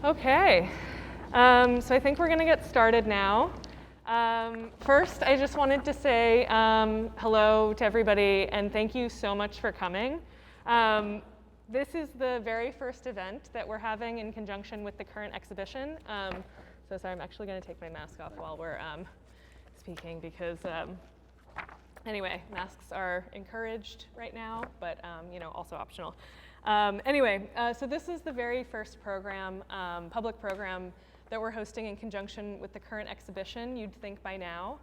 Okay, so I think we're going to get started now. First, I just wanted to say hello to everybody and thank you so much for coming. This is the very first event that we're having in conjunction with the current exhibition. So sorry, I'm actually going to take my mask off while we're speaking because, anyway, masks are encouraged right now, but also optional. So this is the very first program, public program that we're hosting in conjunction with the current exhibition, You'd Think by Now.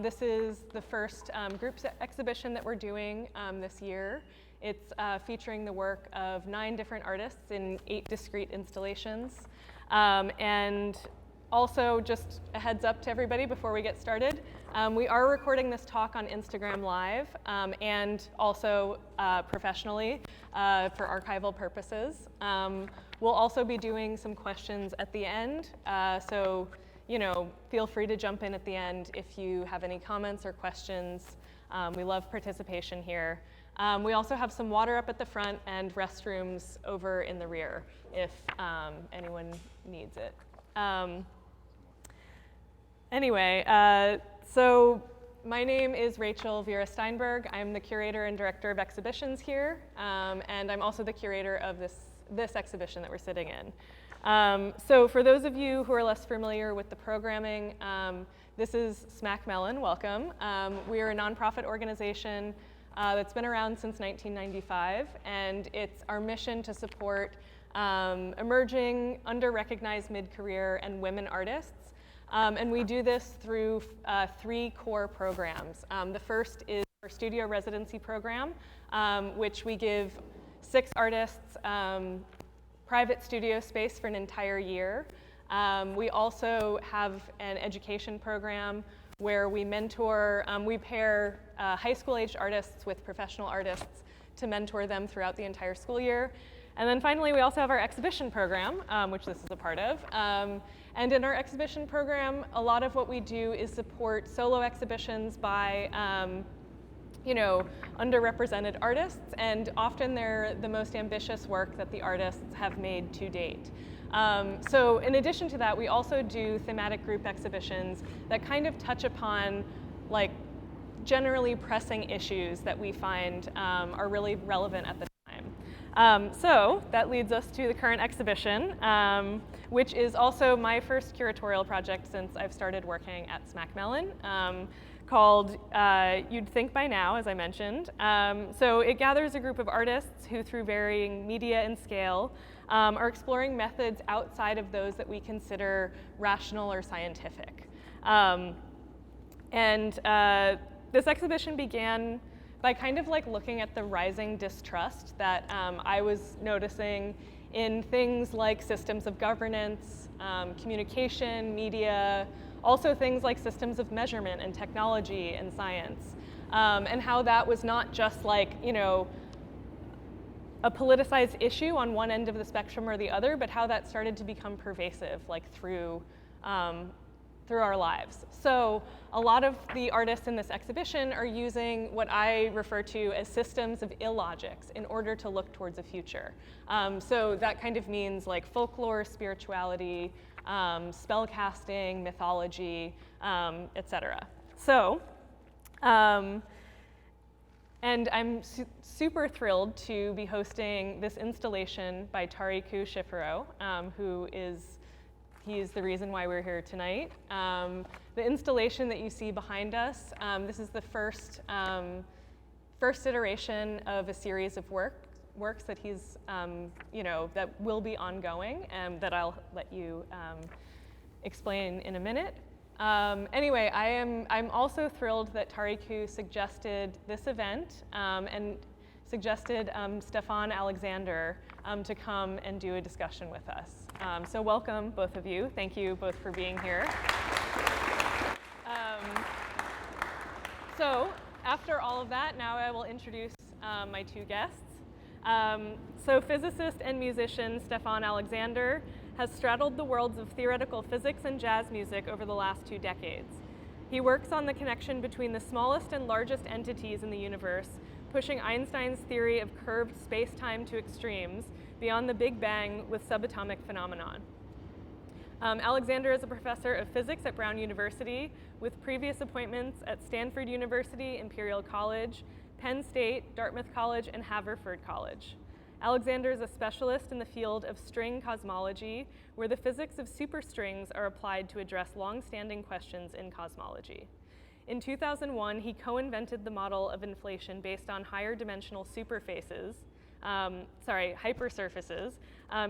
This is the first group exhibition that we're doing this year. It's featuring the work of 9 different artists in 8 discrete installations. And also, just a heads up to everybody before we get started, we are recording this talk on Instagram Live and also professionally for archival purposes. We'll also be doing some questions at the end, so feel free to jump in at the end if you have any comments or questions. We love participation here. We also have some water up at the front and restrooms over in the rear if anyone needs it. So my name is Vera Steinberg. I'm the curator and director of exhibitions here, and I'm also the curator of this exhibition that we're sitting in. So for those of you who are less familiar with the programming, this is SMAC Mellon, welcome. We are a nonprofit organization that's been around since 1995, and it's our mission to support emerging, under-recognized mid-career and women artists. And we do this through 3 core programs. The first is our studio residency program, which we give 6 artists private studio space for an entire year. We also have an education program where we mentor, we pair high school-aged artists with professional artists to mentor them throughout the entire school year. And then finally, we also have our exhibition program, which this is a part of. And in our exhibition program, a lot of what we do is support solo exhibitions by underrepresented artists, and often they're the most ambitious work that the artists have made to date. So in addition to that, we also do thematic group exhibitions that kind of touch upon generally pressing issues that we find are really relevant at the time. So that leads us to the current exhibition, which is also my first curatorial project since I've started working at SMAC Mellon, called You'd Think by Now, as I mentioned. So it gathers a group of artists who, through varying media and scale, are exploring methods outside of those that we consider rational or scientific. This exhibition began by kind of looking at the rising distrust that I was noticing in things like systems of governance, communication, media, also things like systems of measurement and technology and science, and how that was not just a politicized issue on one end of the spectrum or the other, but how that started to become pervasive through our lives. So a lot of the artists in this exhibition are using what I refer to as systems of illogics in order to look towards a future. So that kind of means folklore, spirituality, spellcasting, mythology, etc. So, and I'm super thrilled to be hosting this installation by Tariku Shiferaw, he is the reason why we're here tonight. The installation that you see behind us, this is the first iteration of a series of works that he's, that will be ongoing and that I'll let you explain in a minute. Anyway, I'm also thrilled that Tariku suggested this event and suggested Stephon Alexander to come and do a discussion with us. So welcome, both of you. Thank you both for being here. So after all of that, now I will introduce my 2 guests. So physicist and musician Stephon Alexander has straddled the worlds of theoretical physics and jazz music over the last 2 decades. He works on the connection between the smallest and largest entities in the universe, pushing Einstein's theory of curved space-time to extremes beyond the Big Bang with subatomic phenomenon. Alexander is a professor of physics at Brown University with previous appointments at Stanford University, Imperial College, Penn State, Dartmouth College, and Haverford College. Alexander is a specialist in the field of string cosmology, where the physics of superstrings are applied to address long-standing questions in cosmology. In 2001, he co-invented the model of inflation based on higher dimensional hypersurfaces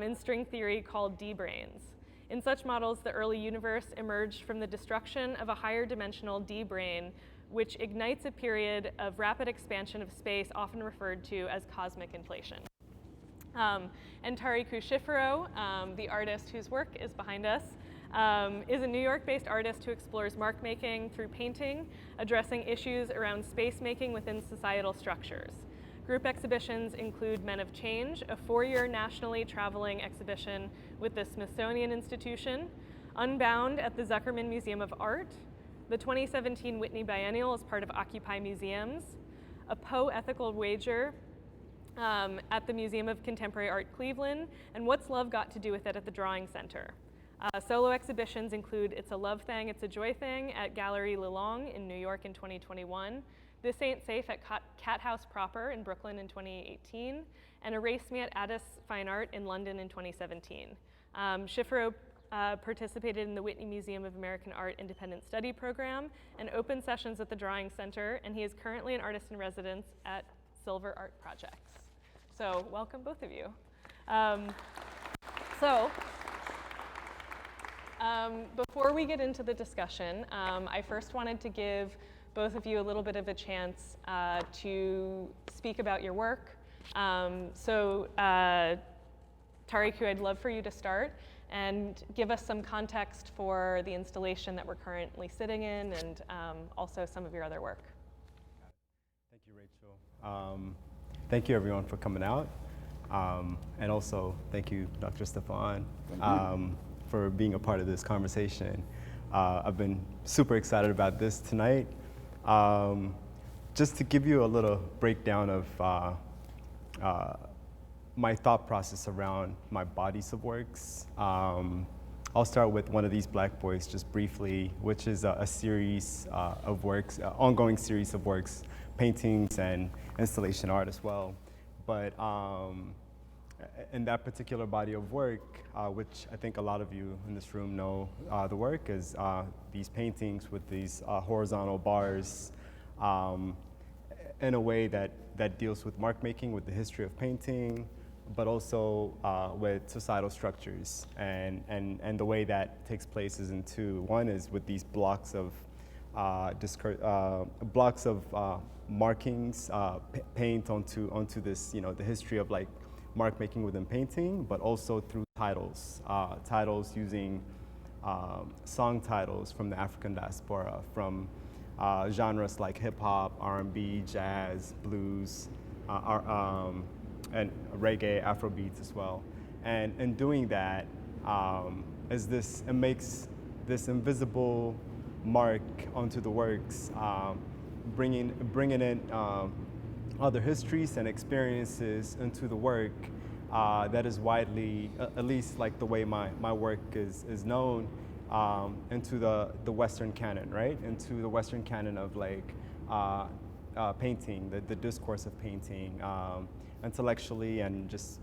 in string theory called D-branes. In such models, the early universe emerged from the destruction of a higher dimensional D-brane, which ignites a period of rapid expansion of space, often referred to as cosmic inflation. And Tariku Shiferaw, the artist whose work is behind us, is a New York-based artist who explores mark making through painting, addressing issues around space making within societal structures. Group exhibitions include Men of Change, a 4-year nationally traveling exhibition with the Smithsonian Institution, Unbound at the Zuckerman Museum of Art, the 2017 Whitney Biennial as part of Occupy Museums, a Poe Ethical Wager at the Museum of Contemporary Art Cleveland, and What's Love Got to Do with It at the Drawing Center. Solo exhibitions include It's a Love Thing, It's a Joy Thing at Gallery Lelong in New York in 2021, This Ain't Safe at Cat House Proper in Brooklyn in 2018, and Erase Me at Addis Fine Art in London in 2017. Shiferaw participated in the Whitney Museum of American Art Independent Study Program and open sessions at the Drawing Center, and he is currently an artist in residence at Silver Art Projects. So welcome both of you. Before we get into the discussion, I first wanted to give both of you a little bit of a chance to speak about your work. Tariku, I'd love for you to start and give us some context for the installation that we're currently sitting in and also some of your other work. Thank you, Rachel. Thank you, everyone, for coming out. And also, thank you, Dr. Stephon, for being a part of this conversation. I've been super excited about this tonight. Just to give you a little breakdown of my thought process around my bodies of works. I'll start with one of these black boys just briefly, which is a series of works, ongoing series of works, paintings and installation art as well. But in that particular body of work, which I think a lot of you in this room know the work, is these paintings with these horizontal bars in a way that deals with mark making, with the history of painting, but also with societal structures. And the way that takes place is in two. One is with these blocks of markings, paint onto this, the history of like mark making within painting, but also through titles, titles using song titles from the African diaspora, from genres like hip hop, R&B, jazz, blues, and reggae, Afrobeats as well. And in doing that, it makes this invisible mark onto the works, bringing in other histories and experiences into the work that is widely, at least like the way my work is known, into the Western canon, right? Into the Western canon of like painting, the discourse of painting, intellectually and just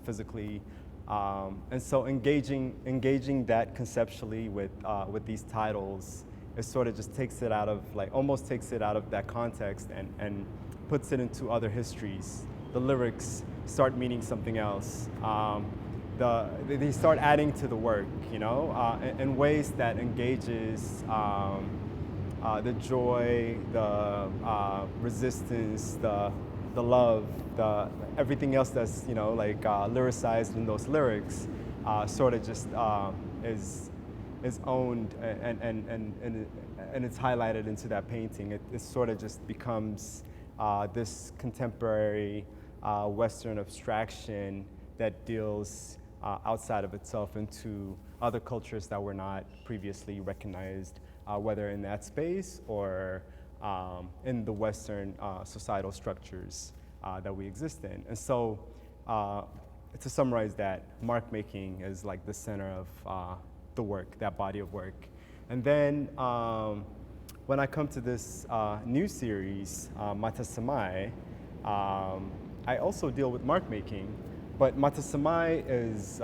physically. And so engaging that conceptually with these titles, it sort of just takes it out of, almost takes it out of that context and puts it into other histories. The lyrics start meaning something else. They start adding to the work, in ways that engages the joy, the resistance, the love, everything else that's lyricized in those lyrics, sort of just is owned and it's highlighted into that painting. It sort of just becomes this contemporary Western abstraction that deals outside of itself into other cultures that were not previously recognized, whether in that space or in the Western societal structures that we exist in. And so to summarize that, mark making is like the center of the work, that body of work. And then when I come to this new series, Matasamai, I also deal with mark making, but Matasamai is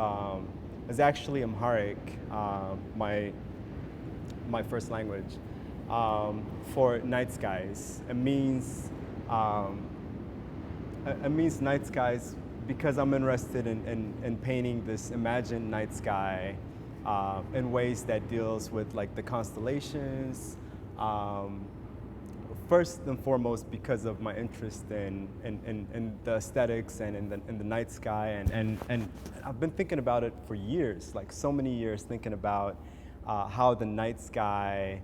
actually Amharic, my first language, for night skies. It means night skies because I'm interested in painting this imagined night sky in ways that deals with like the constellations. First and foremost because of my interest in the aesthetics and in the night sky, and I've been thinking about it for years, like so many years, thinking about how the night sky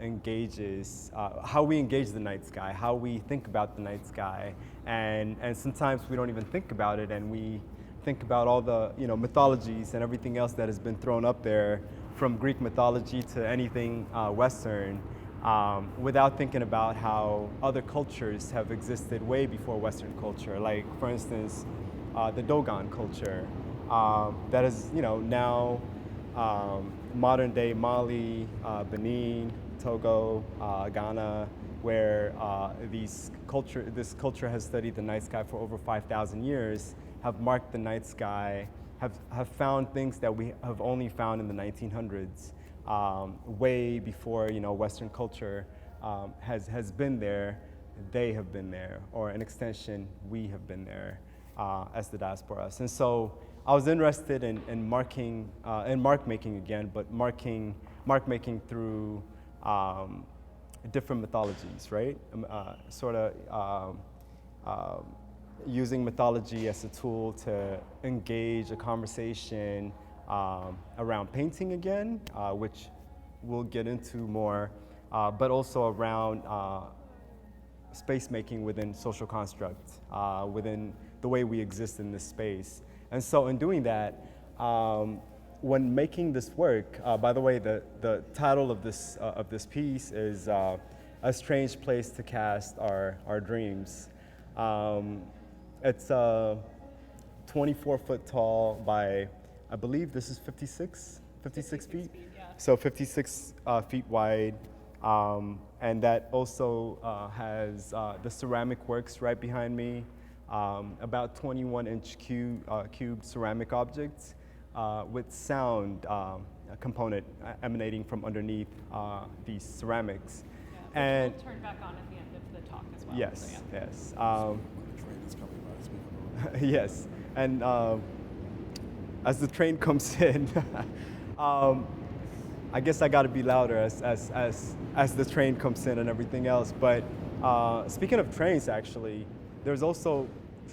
engages, how we engage the night sky, how we think about the night sky, and sometimes we don't even think about it, and we think about all the mythologies and everything else that has been thrown up there, from Greek mythology to anything Western, without thinking about how other cultures have existed way before Western culture. Like, for instance, the Dogon culture that is now modern day Mali, Benin, Togo, Ghana, where this culture has studied the night sky for over 5,000 years, have marked the night sky, have found things that we have only found in the 1900s, way before Western culture has been there. They have been there, or an extension, we have been there as the diaspora. And so I was interested in marking, in mark making again, but mark making through different mythologies, right? Using mythology as a tool to engage a conversation around painting again, which we'll get into more, but also around space making within social construct, within the way we exist in this space. And so in doing that, when making this work, by the way, the title of this piece is A Strange Place to Cast Our Dreams. It's 24 foot tall by, I believe this is 56 feet? Yeah. So 56 feet wide. And that also has the ceramic works right behind me, about 21-inch cube ceramic objects with sound component emanating from underneath these ceramics. Yeah, and we'll turn back on at the end of the talk as well. Yes, So, yeah. yes. Train is coming by, speak of Yes, and as the train comes in, I guess I got to be louder as the train comes in and everything else. But speaking of trains, actually, there's also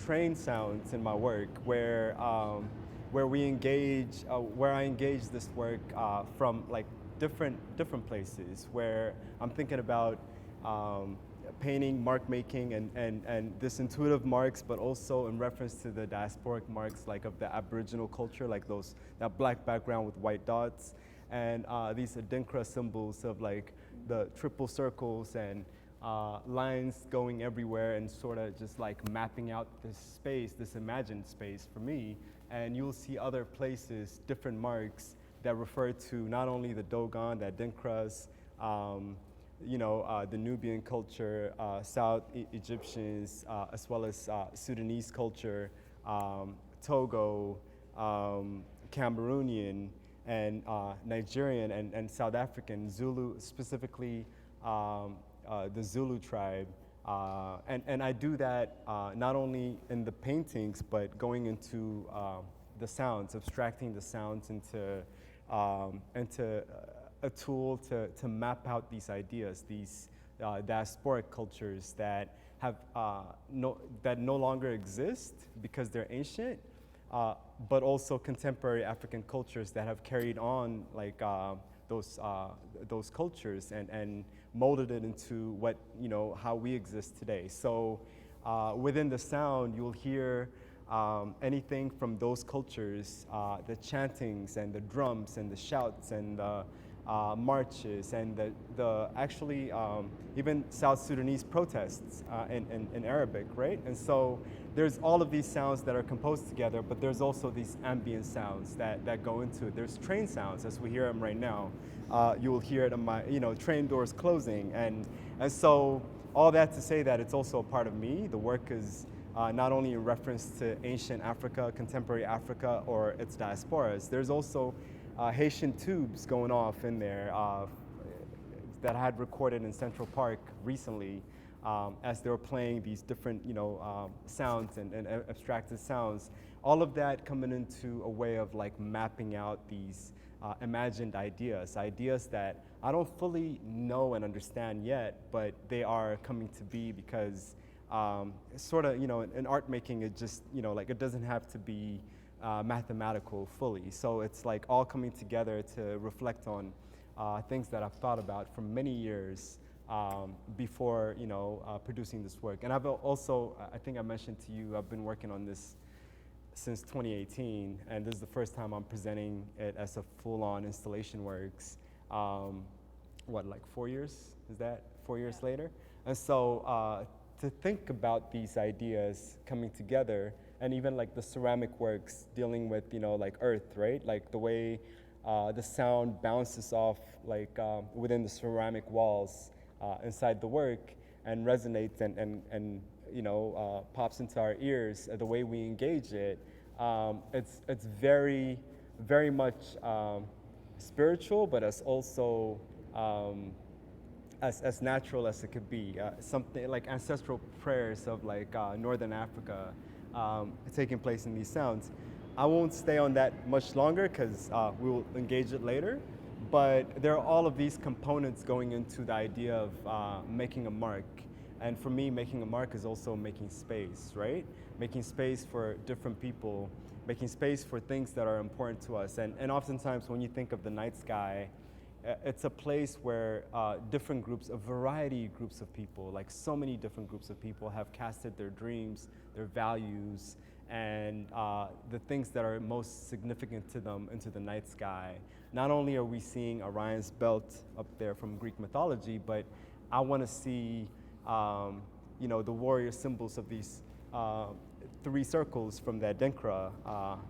train sounds in my work where we engage, where I engage this work from like different places, where I'm thinking about painting, mark making, and this intuitive marks, but also in reference to the diasporic marks, like of the Aboriginal culture, like that black background with white dots, and these adinkra symbols of like the triple circles and lines going everywhere, and sort of just like mapping out this space, this imagined space for me. And you'll see other places, different marks that refer to not only the Dogon, the Adinkras, the Nubian culture, South Egyptians, as well as Sudanese culture, Togo, Cameroonian, and Nigerian, and South African, Zulu, specifically the Zulu tribe. And I do that not only in the paintings, but going into the sounds, abstracting the sounds into a tool to map out these ideas, these diasporic cultures that have no longer exist because they're ancient, but also contemporary African cultures that have carried on like those cultures and molded it into what how we exist today. So within the sound, you'll hear anything from those cultures, the chantings and the drums and the shouts and marches, and the actually even South Sudanese protests in Arabic, right? And so there's all of these sounds that are composed together, but there's also these ambient sounds that go into it. There's train sounds, as we hear them right now. You will hear it in my, train doors closing, and so all that to say that it's also a part of me. The work is not only in reference to ancient Africa, contemporary Africa, or its diasporas. There's also Haitian tubes going off in there that I had recorded in Central Park recently as they were playing these different, sounds and abstracted sounds. All of that coming into a way of like mapping out these imagined ideas that I don't fully know and understand yet, but they are coming to be because sort of, in art making, it just, like it doesn't have to be mathematical fully. So it's like all coming together to reflect on things that I've thought about for many years before, producing this work. And I've also, I think I mentioned to you, I've been working on this since 2018, and this is the first time I'm presenting it as a full-on installation works. Like 4 years? Is that 4 years later? And so to think about these ideas coming together, and even like the ceramic works dealing with, like earth, right? Like the way the sound bounces off like within the ceramic walls inside the work and resonates and pops into our ears, the way we engage it, it's very, very much spiritual, but it's also as natural as it could be. Something like ancestral prayers of like Northern Africa taking place in these sounds. I won't stay on that much longer because we'll engage it later, but there are all of these components going into the idea of making a mark. And for me, making a mark is also making space, right? Making space for different people, making space for things that are important to us. And oftentimes when you think of the night sky, it's a place where different groups, a variety of groups of people, like so many different groups of people have casted their dreams, their values, and the things that are most significant to them into the night sky. Not only are we seeing Orion's belt up there from Greek mythology, but I want to see the warrior symbols of these 3 circles from the Adinkra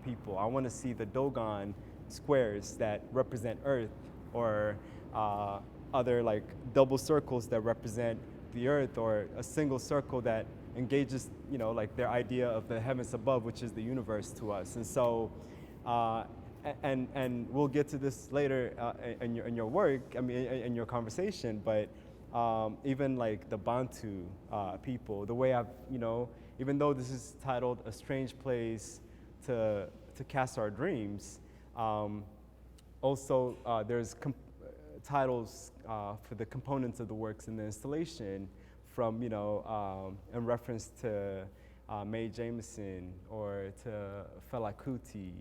people. I want to see the Dogon squares that represent Earth, or other like double circles that represent the Earth, or a single circle that engages, like their idea of the heavens above, which is the universe to us. And so, and we'll get to this later in your work, in your conversation, but even like the Bantu people, the way I've, even though this is titled A Strange Place to Cast Our Dreams, also there's titles for the components of the works in the installation from, in reference to Mae Jameson or to Fela Kuti,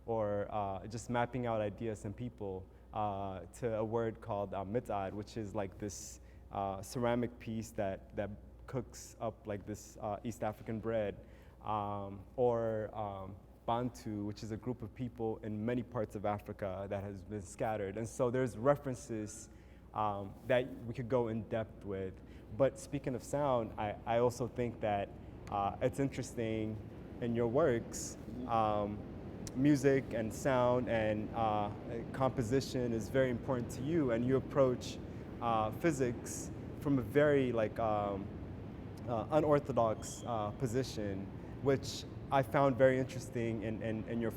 or just mapping out ideas and people to a word called mitad, which is like this ceramic piece that cooks up like this East African bread, or Bantu, which is a group of people in many parts of Africa that has been scattered. And so there's references that we could go in depth with. But speaking of sound, I also think that it's interesting in your works, music and sound and composition is very important to you, and you approach physics from a very like unorthodox position, which I found very interesting in your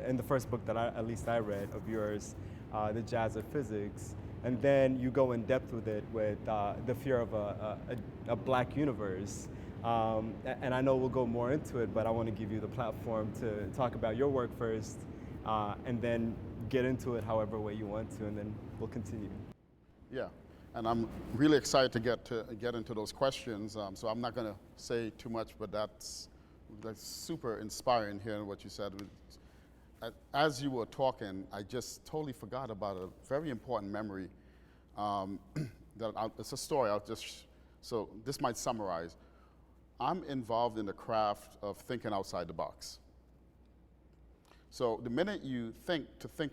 in the first book that at least I read of yours, The Jazz of Physics. And then you go in depth with it with the fear of a black universe. And I know we'll go more into it, but I want to give you the platform to talk about your work first, and then get into it however way you want to, and then we'll continue. Yeah, and I'm really excited to get into those questions. So I'm not going to say too much, but that's super inspiring hearing what you said. As you were talking, I just totally forgot about a very important memory. It's a story. So this might summarize. I'm involved in the craft of thinking outside the box. So the minute you think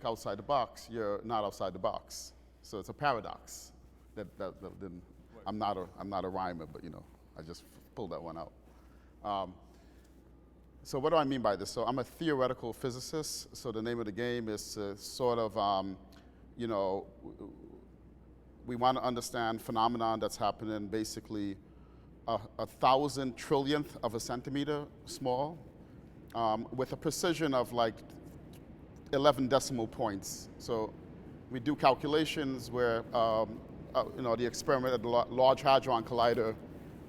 outside the box, you're not outside the box. So it's a paradox. That didn't, I'm not a rhymer, but I just pulled that one out. So what do I mean by this? So I'm a theoretical physicist. So the name of the game is to sort of, we want to understand phenomenon that's happening basically a 1,000 trillionth of a centimeter small, with a precision of like 11 decimal points. So we do calculations where the experiment at the Large Hadron Collider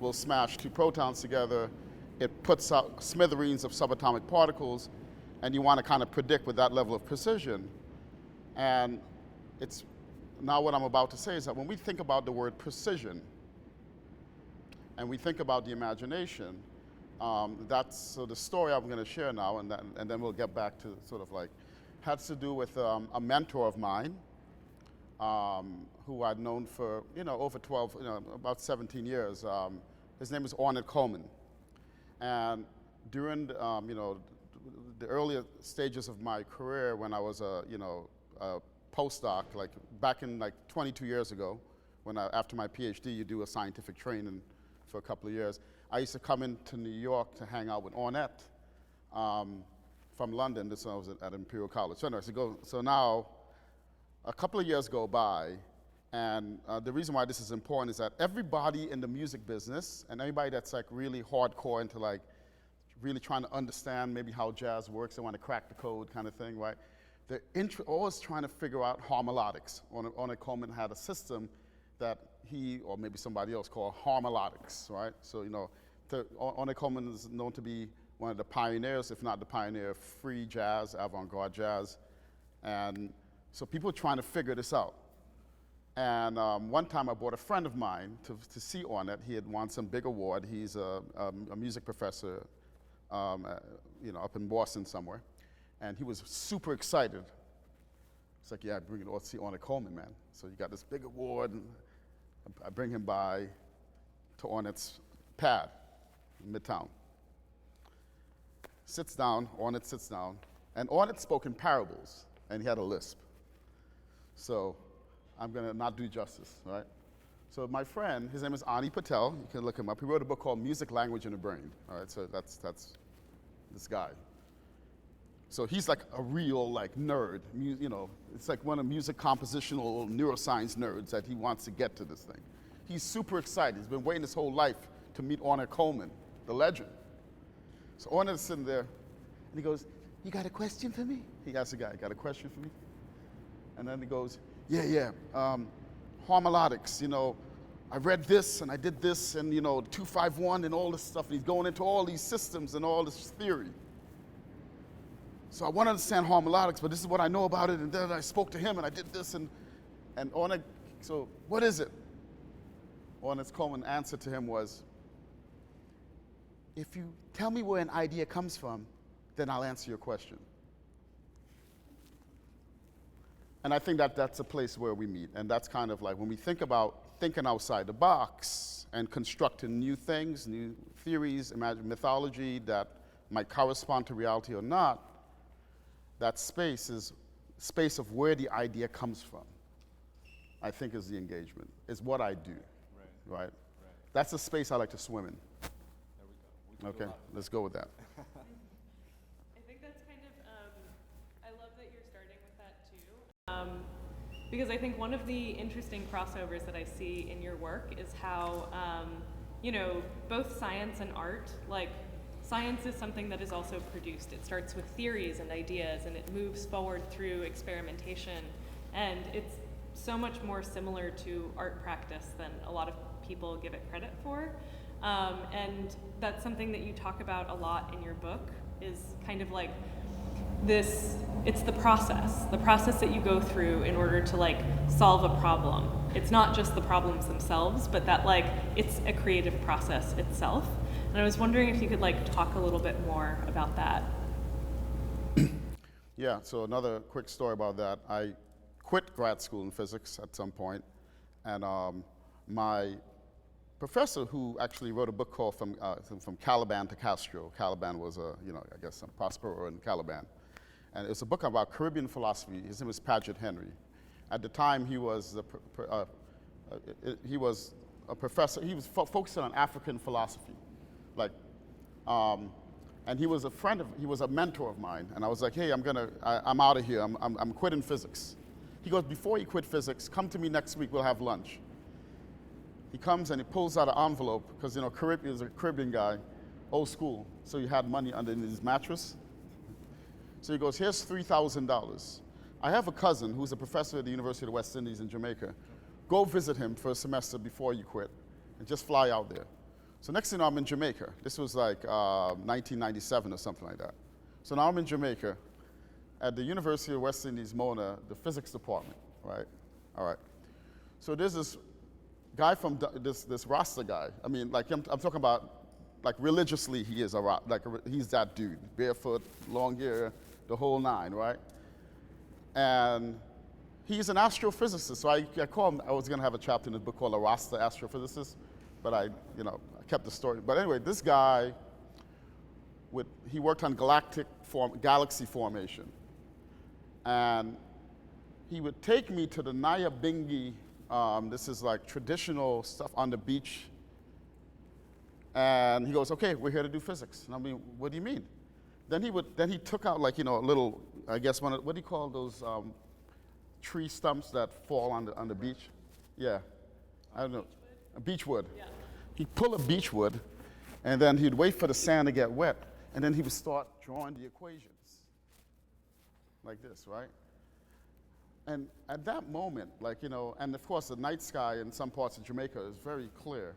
will smash two protons together. It puts out smithereens of subatomic particles, and you want to kind of predict with that level of precision. And it's now what I'm about to say is that when we think about the word precision, and we think about the imagination, so the story I'm going to share now, and then we'll get back to sort of like, has to do with a mentor of mine, who I'd known for over 12, about 17 years. His name is Ornette Coleman, and during the earlier stages of my career, when I was a postdoc, like back in like 22 years ago, after my PhD, you do a scientific training for a couple of years. I used to come into New York to hang out with Ornette from London. This I was at Imperial College. So now, a couple of years go by, and the reason why this is important is that everybody in the music business, and everybody that's like really hardcore into like really trying to understand maybe how jazz works, they want to crack the code kind of thing, right? They're always trying to figure out harmolodics. Ornette Coleman had a system that he, or maybe somebody else, called harmolodics, right? So, Ornette Coleman is known to be one of the pioneers, if not the pioneer, of free jazz, avant-garde jazz. And so people are trying to figure this out. And one time I brought a friend of mine to see Ornette. He had won some big award. He's a music professor, up in Boston somewhere. And he was super excited. It's like, yeah, bring it all to see Ornette Coleman, man. So you got this big award, and I bring him by to Ornette's pad in Midtown. Sits down, Ornette sits down, and Ornette spoke in parables, and he had a lisp. So I'm gonna not do justice, right? So my friend, his name is Ani Patel, you can look him up. He wrote a book called Music, Language, and the Brain, all right? So that's this guy. So he's like a real like nerd, it's like one of music compositional neuroscience nerds that he wants to get to this thing. He's super excited. He's been waiting his whole life to meet Ornette Coleman, the legend. So Ornette's sitting there, and he goes, "You got a question for me?" He asks the guy, "Got a question for me?" And then he goes, yeah, harmolodics, I read this and I did this and 251 and all this stuff. And he's going into all these systems and all this theory. So I want to understand harmolodics, but this is what I know about it. And then I spoke to him and I did this and Ornette, so what is it? Ornette Coleman's answer to him was, "If you tell me where an idea comes from, then I'll answer your question." And I think that's a place where we meet. And that's kind of like when we think about thinking outside the box and constructing new things, new theories, imagine mythology that might correspond to reality or not, that space is space of where the idea comes from, I think is the engagement, is what I do, right? That's the space I like to swim in. There we go. Okay, let's go with that. I think that's kind of, I love that you're starting with that too. Because I think one of the interesting crossovers that I see in your work is how, both science and art, like science is something that is also produced. It starts with theories and ideas and it moves forward through experimentation. And it's so much more similar to art practice than a lot of people give it credit for. And that's something that you talk about a lot in your book is kind of like this, it's the process that you go through in order to like solve a problem. It's not just the problems themselves, but that like it's a creative process itself. And I was wondering if you could like talk a little bit more about that. Yeah, so another quick story about that. I quit grad school in physics at some point, and my professor, who actually wrote a book called From Caliban to Castro. Caliban was a Prospero in Caliban. And it's a book about Caribbean philosophy. His name is Paget Henry. At the time, he was a professor. He was focusing on African philosophy, like, and he was a mentor of mine. And I was like, hey, I'm out of here. I'm quitting physics. He goes, before you quit physics, come to me next week. We'll have lunch. He comes and he pulls out an envelope because he was a Caribbean guy, old school. So he had money underneath his mattress. So he goes, here's $3,000. I have a cousin who's a professor at the University of the West Indies in Jamaica. Go visit him for a semester before you quit and just fly out there. So next thing you know, I'm in Jamaica. This was like 1997 or something like that. So now I'm in Jamaica at the University of the West Indies, Mona, the physics department, right? All right. So there's this guy from this Rasta guy. I mean, like I'm talking about, like religiously he is he's that dude, barefoot, long hair, the whole nine, right? And he's an astrophysicist, so I called him. I was gonna have a chapter in his book called A Rasta Astrophysicist, but I kept the story. But anyway, this guy, he worked on galaxy formation, and he would take me to the Nyabingi. This is like traditional stuff on the beach. And he goes, okay, we're here to do physics. And I mean, what do you mean? Then he took out like, a little, I guess, what do you call those tree stumps that fall on the beach? Yeah, I don't know, a beechwood. Yeah. He'd pull a beechwood, and then he'd wait for the sand to get wet, and then he would start drawing the equations, like this, right? And at that moment, and of course the night sky in some parts of Jamaica is very clear.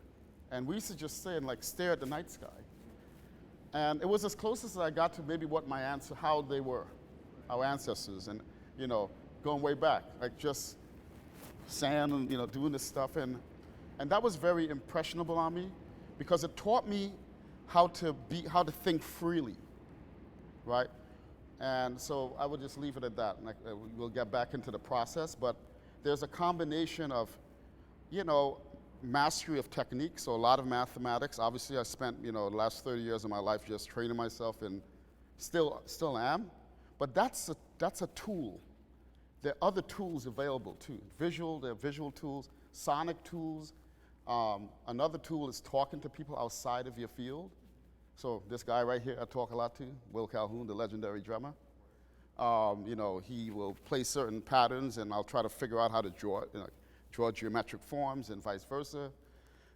And we used to just sit and stare at the night sky. And it was as close as I got to maybe how they were, our ancestors, and going way back, like just sand and doing this stuff. And that was very impressionable on me because it taught me how to think freely, right? And so I would just leave it at that. We'll get back into the process, but there's a combination of, mastery of technique, so a lot of mathematics. Obviously, I spent, the last 30 years of my life just training myself, and still am. But that's a tool. There are other tools available too. There are visual tools, sonic tools. Another tool is talking to people outside of your field. So this guy right here, I talk a lot to, Will Calhoun, the legendary drummer. He will play certain patterns, and I'll try to figure out how to draw geometric forms and vice versa.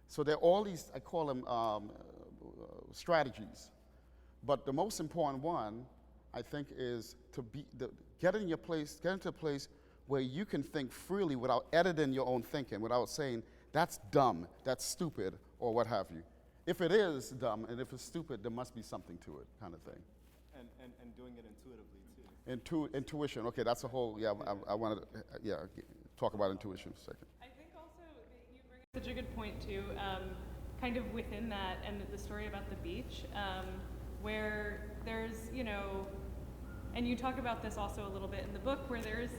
So there are all these, I call them strategies. But the most important one, I think, is to get into a place where you can think freely without editing your own thinking, without saying, that's dumb, that's stupid, or what have you. If it is dumb and if it's stupid, there must be something to it, kind of thing. And doing it intuitively, too. Intuition, okay, that's a whole, I wanted to, talk about intuition for a second. I think also that you bring up such a good point too, kind of within that, and the story about the beach, where there's, and you talk about this also a little bit in the book, where there's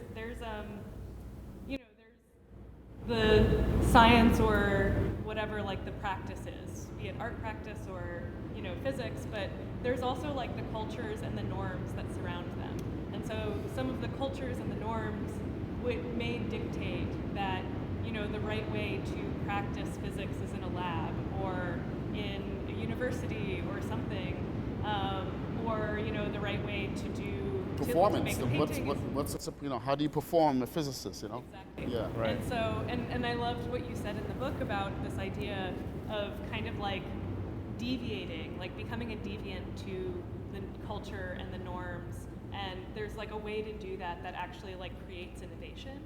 the science or whatever, the practice is, be it art practice or, physics, but there's also the cultures and the norms that surround them. And so some of the cultures and the norms may dictate that, the right way to practice physics is in a lab or in a university or something, or, the right way to do performance. To make a painting. How do you perform a physicist, Exactly. Yeah. Right. And so, and I loved what you said in the book about this idea of kind of deviating, becoming a deviant to the culture and the norms. And there's a way to do that actually creates innovation.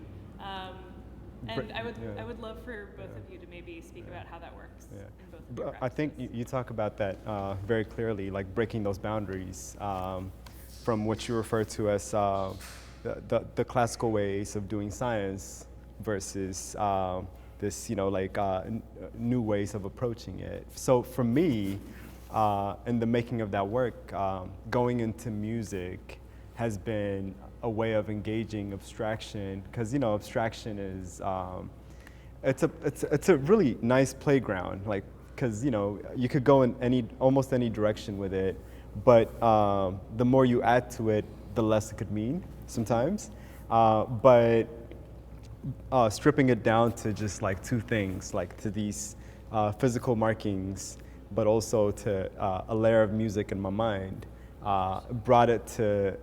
And I would love for both of you to maybe speak about how that works in both of your I think practices. you talk about that very clearly, breaking those boundaries from what you refer to as the classical ways of doing science versus this, new ways of approaching it. So for me, in the making of that work, going into music has been a way of engaging abstraction, because abstraction is it's a really nice playground, because you could go in almost any direction with it, but the more you add to it, the less it could mean sometimes. But stripping it down to just like two things, like to these physical markings, but also to a layer of music in my mind, brought it to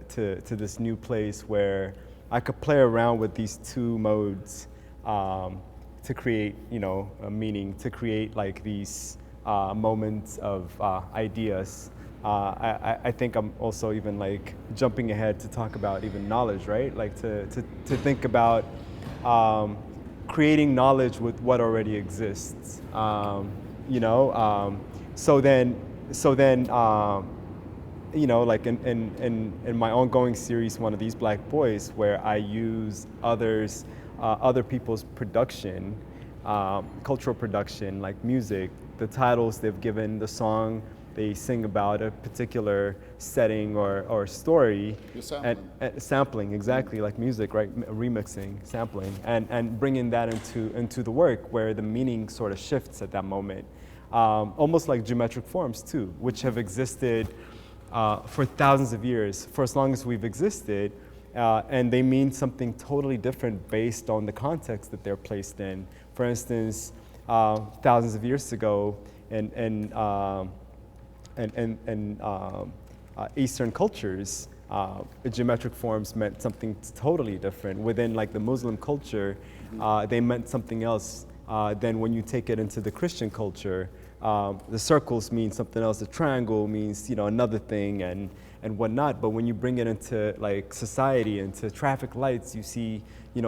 this new place where I could play around with these two modes to create, a meaning, to create like these moments of ideas. I think I'm also even like jumping ahead to talk about even knowledge, right? Like to think about creating knowledge with what already exists. So then, like in my ongoing series, One of These Black Boys, where I use other people's production, cultural production, like music, the titles they've given the song they sing about a particular setting or story. You're sampling. And sampling, exactly, like music, right? Remixing, sampling, and bringing that into the work where the meaning sort of shifts at that moment. Almost like geometric forms too, which have existed for thousands of years, for as long as we've existed, and they mean something totally different based on the context that they're placed in. For instance, thousands of years ago, in Eastern cultures, geometric forms meant something totally different. Within like the Muslim culture, they meant something else. Then when you take it into the Christian culture, the circles mean something else. The triangle means another thing and whatnot. But when you bring it into like society, into traffic lights, you see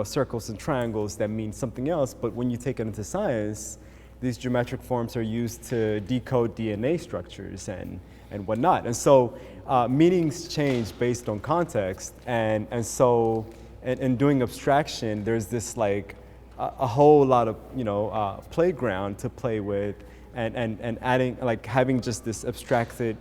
circles and triangles that mean something else. But when you take it into science, these geometric forms are used to decode DNA structures and whatnot. And so meanings change based on context. And so in doing abstraction, there's this like a whole lot of playground to play with, and adding, like having just this abstracted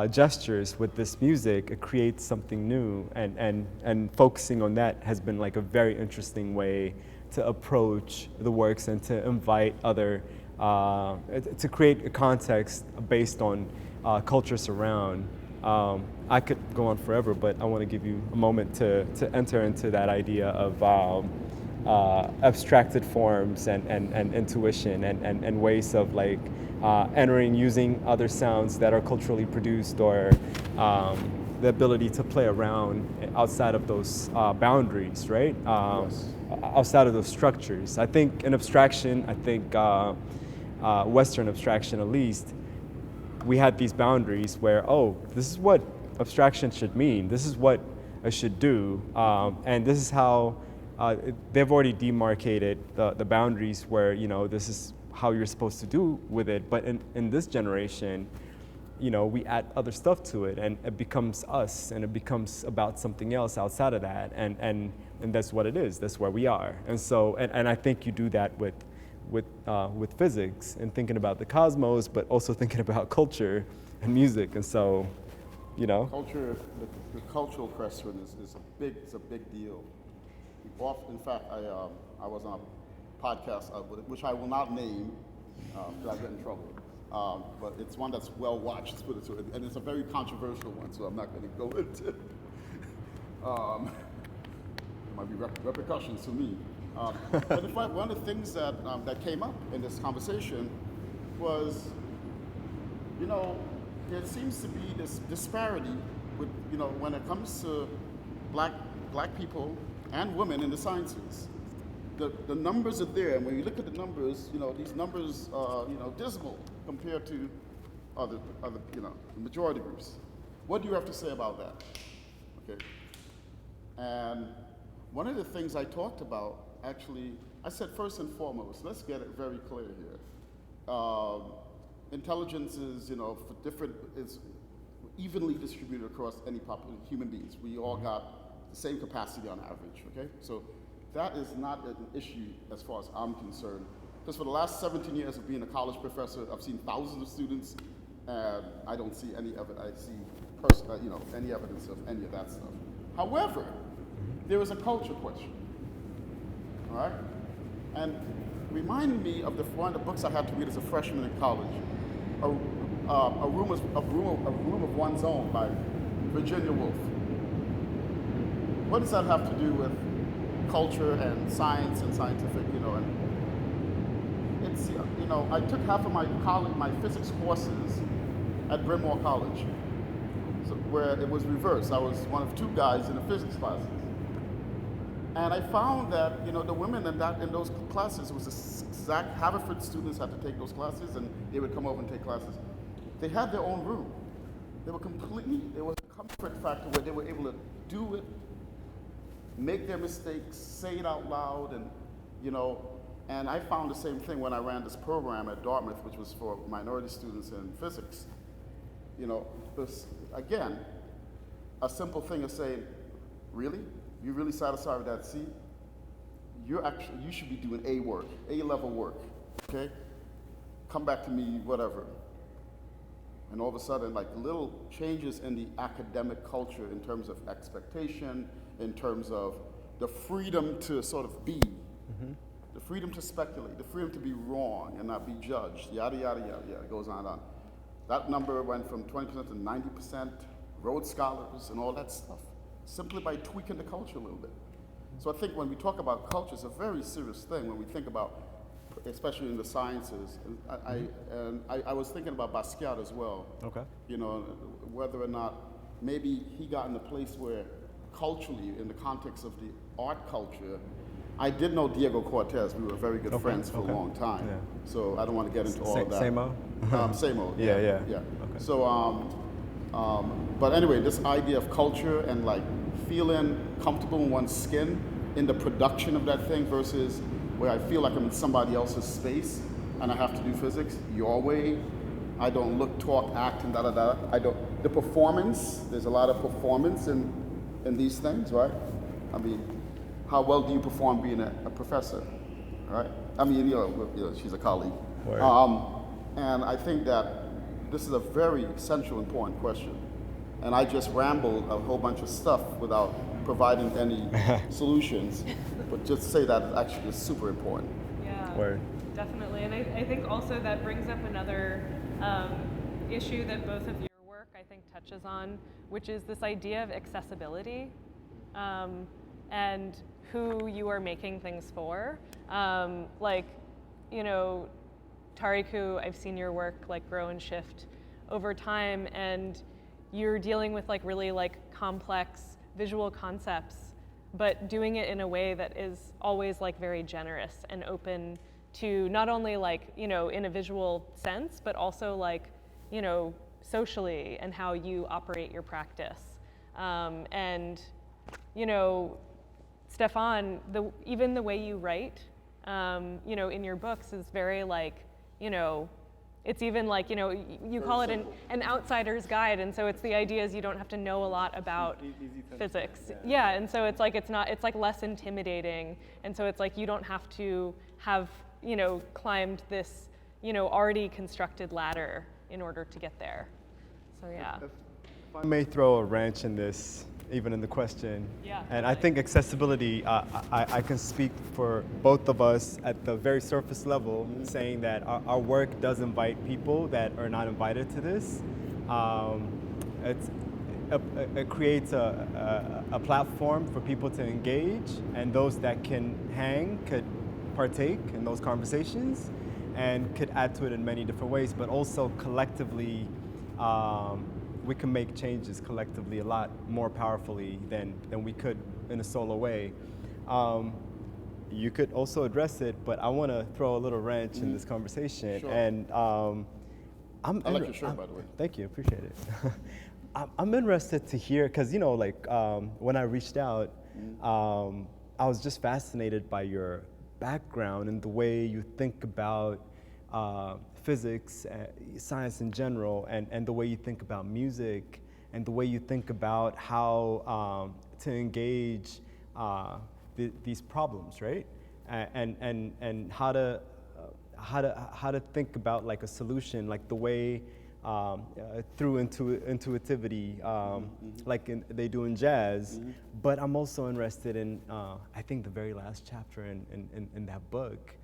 gestures with this music, it creates something new, and focusing on that has been like a very interesting way to approach the works and to invite other, to create a context based on cultures around. I could go on forever, but I want to give you a moment to enter into that idea of abstracted forms and intuition and ways of like entering, using other sounds that are culturally produced, or the ability to play around outside of those boundaries, right? Yes. Outside of those structures. I think in abstraction, Western abstraction at least, we had these boundaries where, this is what abstraction should mean, this is what I should do, and this is how they've already demarcated the boundaries where, this is how you're supposed to do with it. But in this generation, we add other stuff to it, and it becomes us, and it becomes about something else outside of that, and that's what it is. That's where we are. And so, and I think you do that with physics and thinking about the cosmos, but also thinking about culture and music. And so, Culture, the cultural question is a big deal. In fact, I was on a podcast which I will not name because I get in trouble. But it's one that's well watched, let's put it to it, and it's a very controversial one, so I'm not going to go into it. There might be repercussions to me. But in fact, one of the things that came up in this conversation was, there seems to be this disparity with, when it comes to black people and women in the sciences. The numbers are there, and when you look at the numbers, these numbers are, dismal compared to other, the majority groups. What do you have to say about that? Okay. And one of the things I talked about, actually, I said first and foremost, let's get it very clear here. Intelligence is, is evenly distributed across any human beings. We all got the same capacity on average, okay? So that is not an issue as far as I'm concerned. Because for the last 17 years of being a college professor, I've seen thousands of students, and I don't see any evidence. Any evidence of any of that stuff. However, there is a culture question, all right? And reminded me of one of the books I had to read as a freshman in college, A Room of One's Own by Virginia Woolf. What does that have to do with culture and science and scientific, and it's, I took half of my physics courses at Bryn Mawr College, so where it was reversed. I was one of 2 guys in the physics classes. And I found that, the women in those classes was the exact, Haverford students had to take those classes, and they would come over and take classes. They had their own room. There was a comfort factor where they were able to do it, make their mistakes, say it out loud, and, and I found the same thing when I ran this program at Dartmouth, which was for minority students in physics. This, again, a simple thing of saying, really? You're really satisfied with that C? You should be doing A-level work, okay? Come back to me, whatever. And all of a sudden, like little changes in the academic culture in terms of expectation, in terms of the freedom to sort of be, the freedom to speculate, the freedom to be wrong and not be judged, yada, yada, yada, yada, it goes on and on. That number went from 20% to 90%, Rhodes Scholars and all that stuff, simply by tweaking the culture a little bit. So I think when we talk about culture, it's a very serious thing when we think about, especially in the sciences. And I was thinking about Basquiat as well. Okay. Whether or not maybe he got in a place where culturally, in the context of the art culture, I did know Diego Cortez. We were very good friends for a long time. Yeah. So I don't want to get into all of that. Same-o? Same-o. Yeah. Okay. So, but anyway, this idea of culture and like feeling comfortable in one's skin in the production of that thing versus where I feel like I'm in somebody else's space and I have to do physics your way. I don't look, talk, act, and da-da-da. The performance, there's a lot of performance in these things, right? I mean, how well do you perform being a professor, right? I mean, she's a colleague. And I think that this is a very central, important question. And I just rambled a whole bunch of stuff without providing any solutions, but just say that actually is super important. Yeah, definitely. And I think also that brings up another issue that both of your work, I think, touches on, which is this idea of accessibility and who you are making things for. Tariku, I've seen your work grow and shift over time, and you're dealing with really complex visual concepts, but doing it in a way that is always very generous and open to not only in a visual sense, but also socially and how you operate your practice. Stephon, even the way you write, in your books is very it's even you call it an outsider's guide, and so it's the idea is you don't have to know a lot about physics. Yeah, and so it's it's less intimidating, and so it's you don't have to have climbed this already constructed ladder in order to get there. So yeah. If I may throw a wrench in this, even in the question. Yeah. And I think accessibility, I can speak for both of us at the very surface level, saying that our work does invite people that are not invited to this. It creates a platform for people to engage, and those that can hang could partake in those conversations and could add to it in many different ways, but also collectively, we can make changes collectively a lot more powerfully than we could in a solo way. You could also address it, but I want to throw a little wrench in this conversation. Sure. And I like your shirt, by the way. Thank you, appreciate it. I'm interested to hear, because when I reached out, I was just fascinated by your background and the way you think about physics, science in general, and the way you think about music, and the way you think about how to engage these problems, right? And how to think about a solution, the way through intuitivity, they do in jazz. But I'm also interested in, I think, the very last chapter in that book.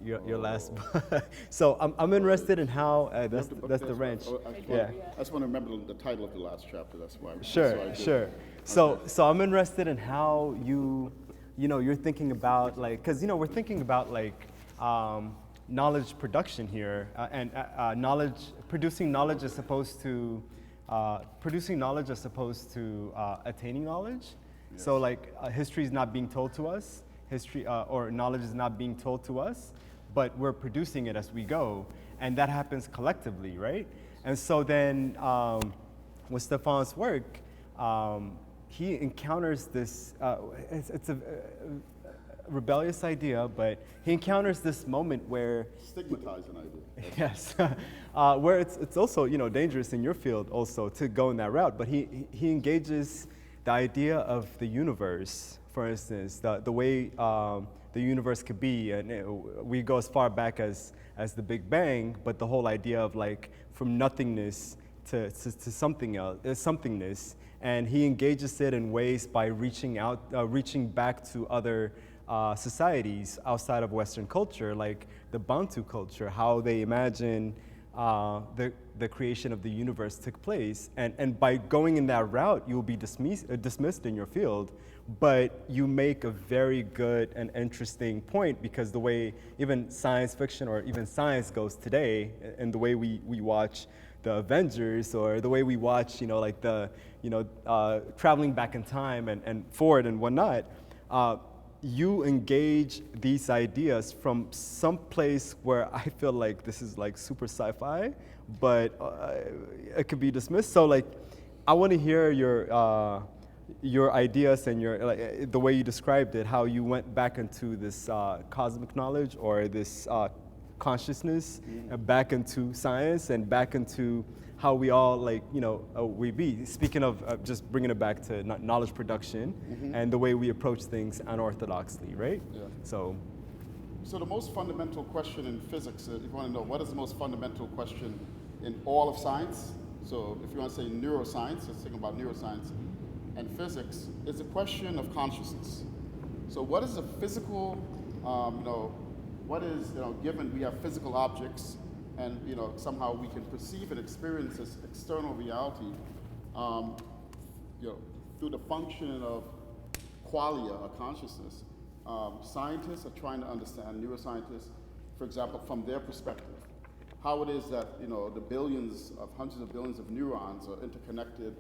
Your last book. So I'm interested in how that's the wrench. I just want to remember the title of the last chapter. That's why. Sure. So I'm interested in how you you're thinking about like, because we're thinking about like knowledge production here, and producing knowledge as opposed to attaining knowledge. Yes. So like history is not being told to us, or knowledge is not being told to us, but we're producing it as we go, and that happens collectively, right? And so then with Stephon's work, he encounters this, it's a rebellious idea, but he encounters this moment where stigmatizing idea. Yes, where it's also dangerous in your field also to go in that route. But he engages the idea of the universe, for instance, the way the universe could be, and we go as far back as the Big Bang, but the whole idea of like from nothingness to something else, somethingness, and he engages it in ways by reaching back to other societies outside of Western culture, like the Bantu culture, how they imagine the creation of the universe took place. And by going in that route, you'll be dismissed in your field, but you make a very good and interesting point, because the way even science fiction or even science goes today, and the way we watch the Avengers, or the way we watch, like the, traveling back in time and forward and whatnot, you engage these ideas from some place where I feel like this is like super sci-fi, but it could be dismissed. So like, I want to hear your ideas and your the way you described it, how you went back into this cosmic knowledge, or this consciousness, back into science, and back into how we all we be. Speaking of just bringing it back to knowledge production, and the way we approach things unorthodoxly, right? Yeah. So the most fundamental question in physics, if you want to know what is the most fundamental question in all of science, so if you want to say neuroscience, let's think about neuroscience, and physics, is a question of consciousness. So what is a physical, what is, given we have physical objects, and somehow we can perceive and experience this external reality, through the function of qualia, or consciousness. Scientists are trying to understand, neuroscientists, for example, from their perspective, how it is that the hundreds of billions of neurons are interconnected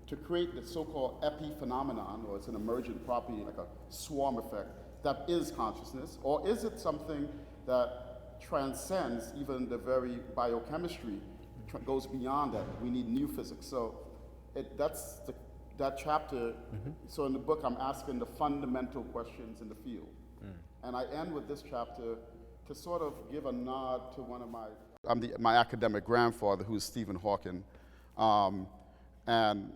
to create the so-called epiphenomenon, or it's an emergent property, like a swarm effect, that is consciousness, or is it something that transcends even the very biochemistry, goes beyond that? We need new physics. So that's that chapter. So in the book, I'm asking the fundamental questions in the field. And I end with this chapter to sort of give a nod to one of my academic grandfather, who's Stephen Hawking, and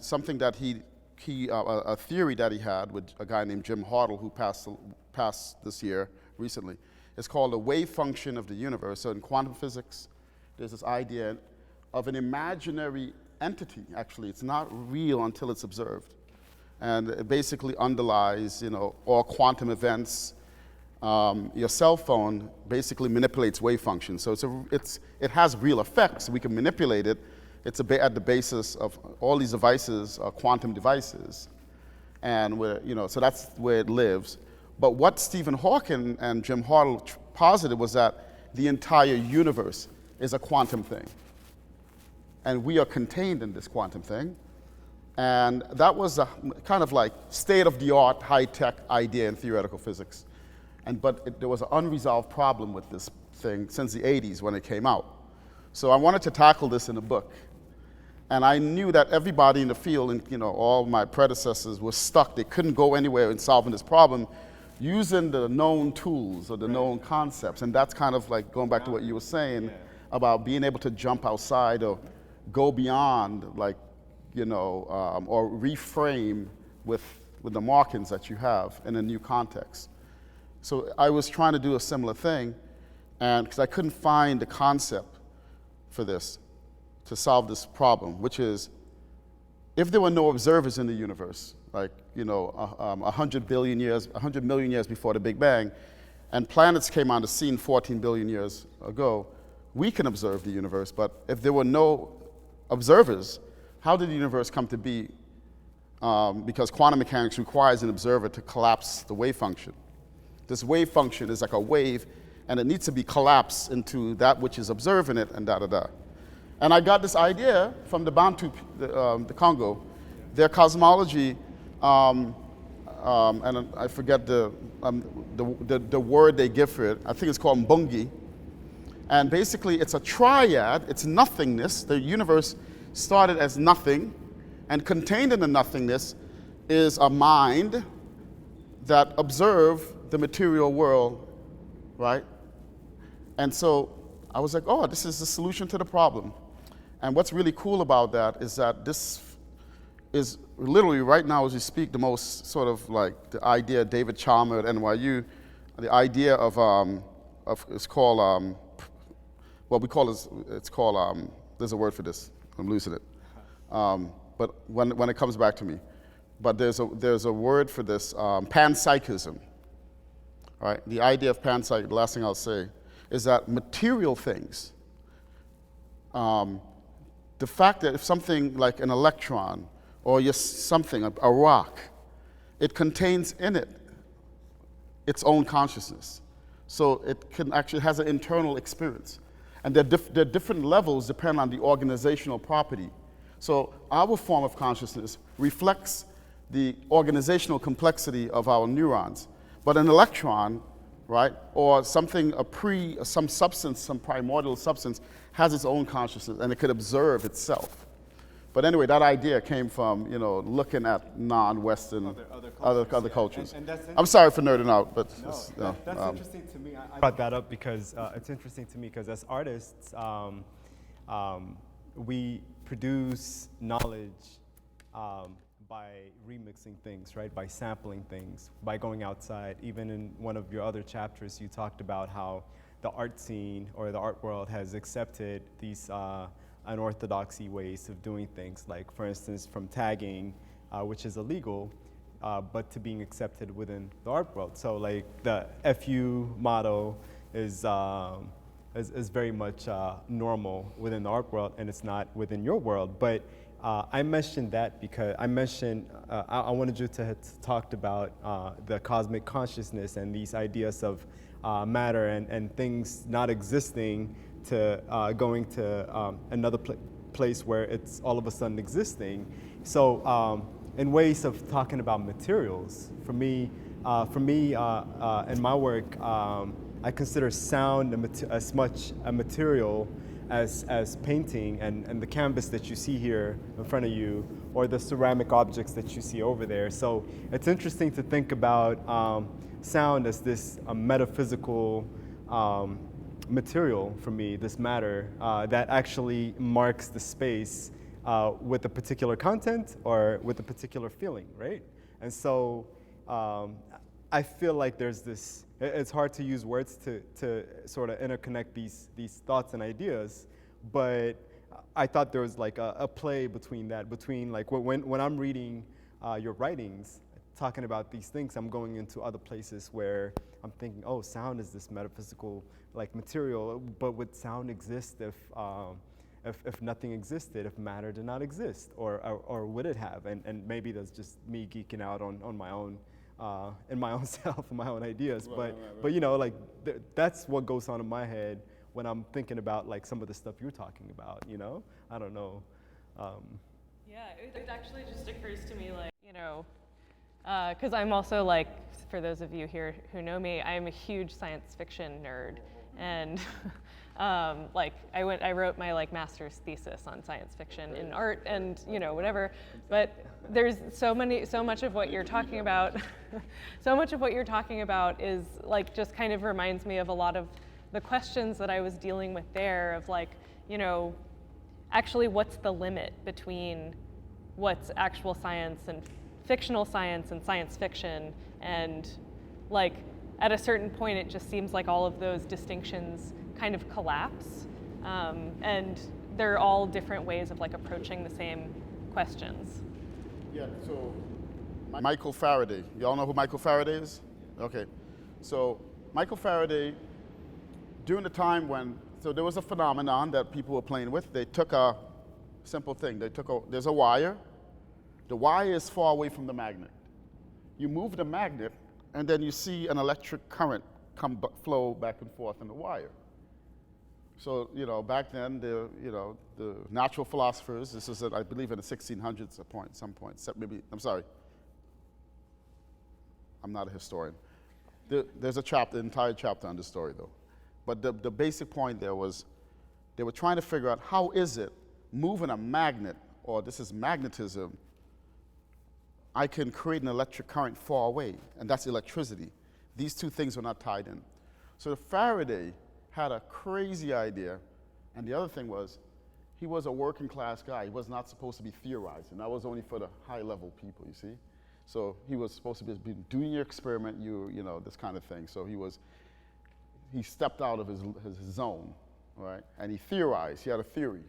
something that a theory that he had with a guy named Jim Hartle, who passed this year recently. It's called the wave function of the universe. So in quantum physics, there's this idea of an imaginary entity. Actually, it's not real until it's observed. And it basically underlies, all quantum events. Your cell phone basically manipulates wave functions. So it has real effects. We can manipulate it. It's at the basis of all these devices are quantum devices. And so that's where it lives. But what Stephen Hawking and Jim Hartle posited was that the entire universe is a quantum thing. And we are contained in this quantum thing. And that was a kind of like state-of-the-art, high-tech idea in theoretical physics. But there was an unresolved problem with this thing since the 80s when it came out. So I wanted to tackle this in a book. And I knew that everybody in the field, and all my predecessors were stuck. They couldn't go anywhere in solving this problem using the known tools or the known concepts. And that's kind of like going back to what you were saying about being able to jump outside or go beyond, or reframe with the markings that you have in a new context. So I was trying to do a similar thing, and because I couldn't find the concept for this to solve this problem, which is, if there were no observers in the universe, like 100 million years before the Big Bang, and planets came on the scene 14 billion years ago, we can observe the universe. But if there were no observers, how did the universe come to be because quantum mechanics requires an observer to collapse the wave function. This wave function is like a wave, and it needs to be collapsed into that which is observing it, and da-da-da. And I got this idea from the Bantu, the Congo, their cosmology, and I forget the word they give for it. I think it's called mbungi. And basically, it's a triad. It's nothingness. The universe started as nothing, and contained in the nothingness is a mind that observes the material world, right? And so I was like, oh, this is the solution to the problem. And what's really cool about that is that this is literally right now as we speak the most sort of like the idea of David Chalmers at NYU, the idea of it's called, well, we call it, it's called, there's a word for this, I'm losing it. But when it comes back to me. But there's a word for this, panpsychism, right? The idea of panpsychism, the last thing I'll say, is that material things, the fact that if something like an electron or just something, a rock, it contains in it its own consciousness. So it can actually has an internal experience. And there are different levels depending on the organizational property. So our form of consciousness reflects the organizational complexity of our neurons. But an electron, right, or something, some substance, some primordial substance, has its own consciousness, and it could observe itself. But anyway, that idea came from, looking at non-Western, other cultures. And I'm sorry for nerding out, but that's interesting to me. I brought that up because it's interesting to me because as artists, we produce knowledge by remixing things, right? By sampling things, by going outside. Even in one of your other chapters, you talked about how the art scene or the art world has accepted these unorthodoxy ways of doing things, like for instance from tagging, which is illegal, but to being accepted within the art world. So like the FU motto is very much normal within the art world, and it's not within your world. But I mentioned that because I wanted you to have talked about the cosmic consciousness and these ideas of matter and things not existing to going to another place where it's all of a sudden existing. So in ways of talking about materials, for me in my work, I consider sound as much a material as painting and the canvas that you see here in front of you, or the ceramic objects that you see over there. So it's interesting to think about sound as this metaphysical material for me, this matter, that actually marks the space with a particular content or with a particular feeling, right? And so I feel like there's this, it's hard to use words to sort of interconnect these thoughts and ideas, but I thought there was like a play between that, between like when I'm reading your writings, talking about these things, I'm going into other places where I'm thinking, oh, sound is this metaphysical like material, but would sound exist if nothing existed, if matter did not exist, or would it have? And maybe that's just me geeking out on my own, in my own self, and my own ideas. Right. But like that's what goes on in my head when I'm thinking about like some of the stuff you're talking about. I don't know. Yeah, it actually just occurs to me like because I'm also like, for those of you here who know me, I'm a huge science fiction nerd, and like I wrote my like master's thesis on science fiction in art and whatever, but there's so much of what you're talking about is like just kind of reminds me of a lot of the questions that I was dealing with there of like, actually what's the limit between what's actual science and fictional science and science fiction, and like at a certain point it just seems like all of those distinctions kind of collapse, and they're all different ways of like approaching the same questions. Yeah, so Michael Faraday, y'all know who Michael Faraday is? Okay, so Michael Faraday, during the time when, so there was a phenomenon that people were playing with. They took a simple thing, there's a wire, The wire is far away from the magnet. You move the magnet, and then you see an electric current flow back and forth in the wire. So, back then, the natural philosophers, this is, I believe, in the 1600s at some point, maybe, I'm sorry, I'm not a historian. There's an entire chapter on this story, though. But the basic point there was, they were trying to figure out how is it moving a magnet, or this is magnetism, I can create an electric current far away, and that's electricity. These two things were not tied in. So Faraday had a crazy idea, and the other thing was, he was a working class guy. He was not supposed to be theorizing. That was only for the high level people, you see? So he was supposed to be doing your experiment, this kind of thing. So he stepped out of his zone, right? And he theorized, he had a theory.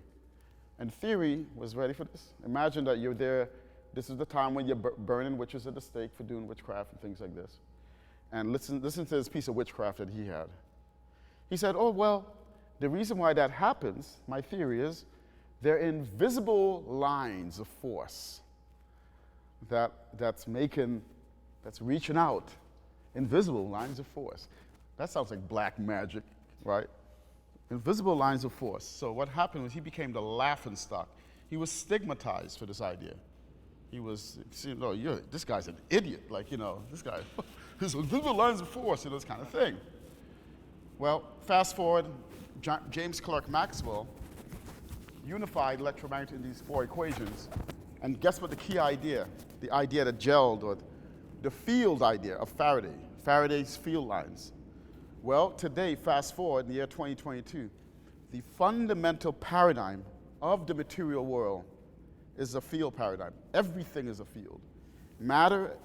And theory was ready for this. Imagine that you're there, this is the time when you're burning witches at the stake for doing witchcraft and things like this. And listen to this piece of witchcraft that he had. He said, oh, well, the reason why that happens, my theory is, they're invisible lines of force that's reaching out. Invisible lines of force. That sounds like black magic, right? Invisible lines of force. So what happened was he became the laughingstock. He was stigmatized for this idea. He was, this guy's an idiot. This guy, his invisible lines of force, this kind of thing. Well, fast forward, James Clerk Maxwell unified electromagnetism in these 4 equations. And guess what the key idea, the idea that gelled, or the field idea of Faraday, Faraday's field lines. Well, today, fast forward in the year 2022, the fundamental paradigm of the material world is a field paradigm. Everything is a field. Matter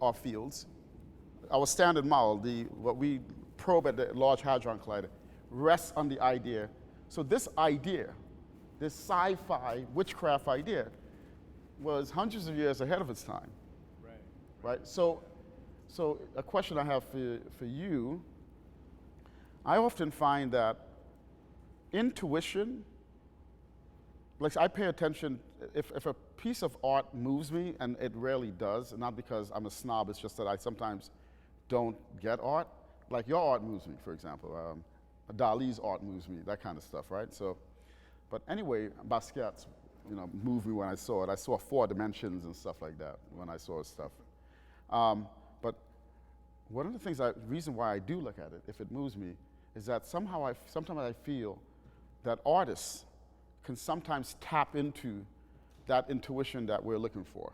are fields. Our standard model, what we probe at the Large Hadron Collider, rests on the idea. So this idea, this sci-fi witchcraft idea, was hundreds of years ahead of its time. Right? So a question I have for you, I often find that intuition, I pay attention, if a piece of art moves me, and it rarely does, not because I'm a snob, it's just that I sometimes don't get art. Like your art moves me, for example. Dali's art moves me, that kind of stuff, right? So, but anyway, Basquiat's, moved me when I saw it. I saw 4 dimensions and stuff like that when I saw his stuff. But one of the things, reason why I do look at it, if it moves me, is that sometimes I feel that artists can sometimes tap into that intuition that we're looking for.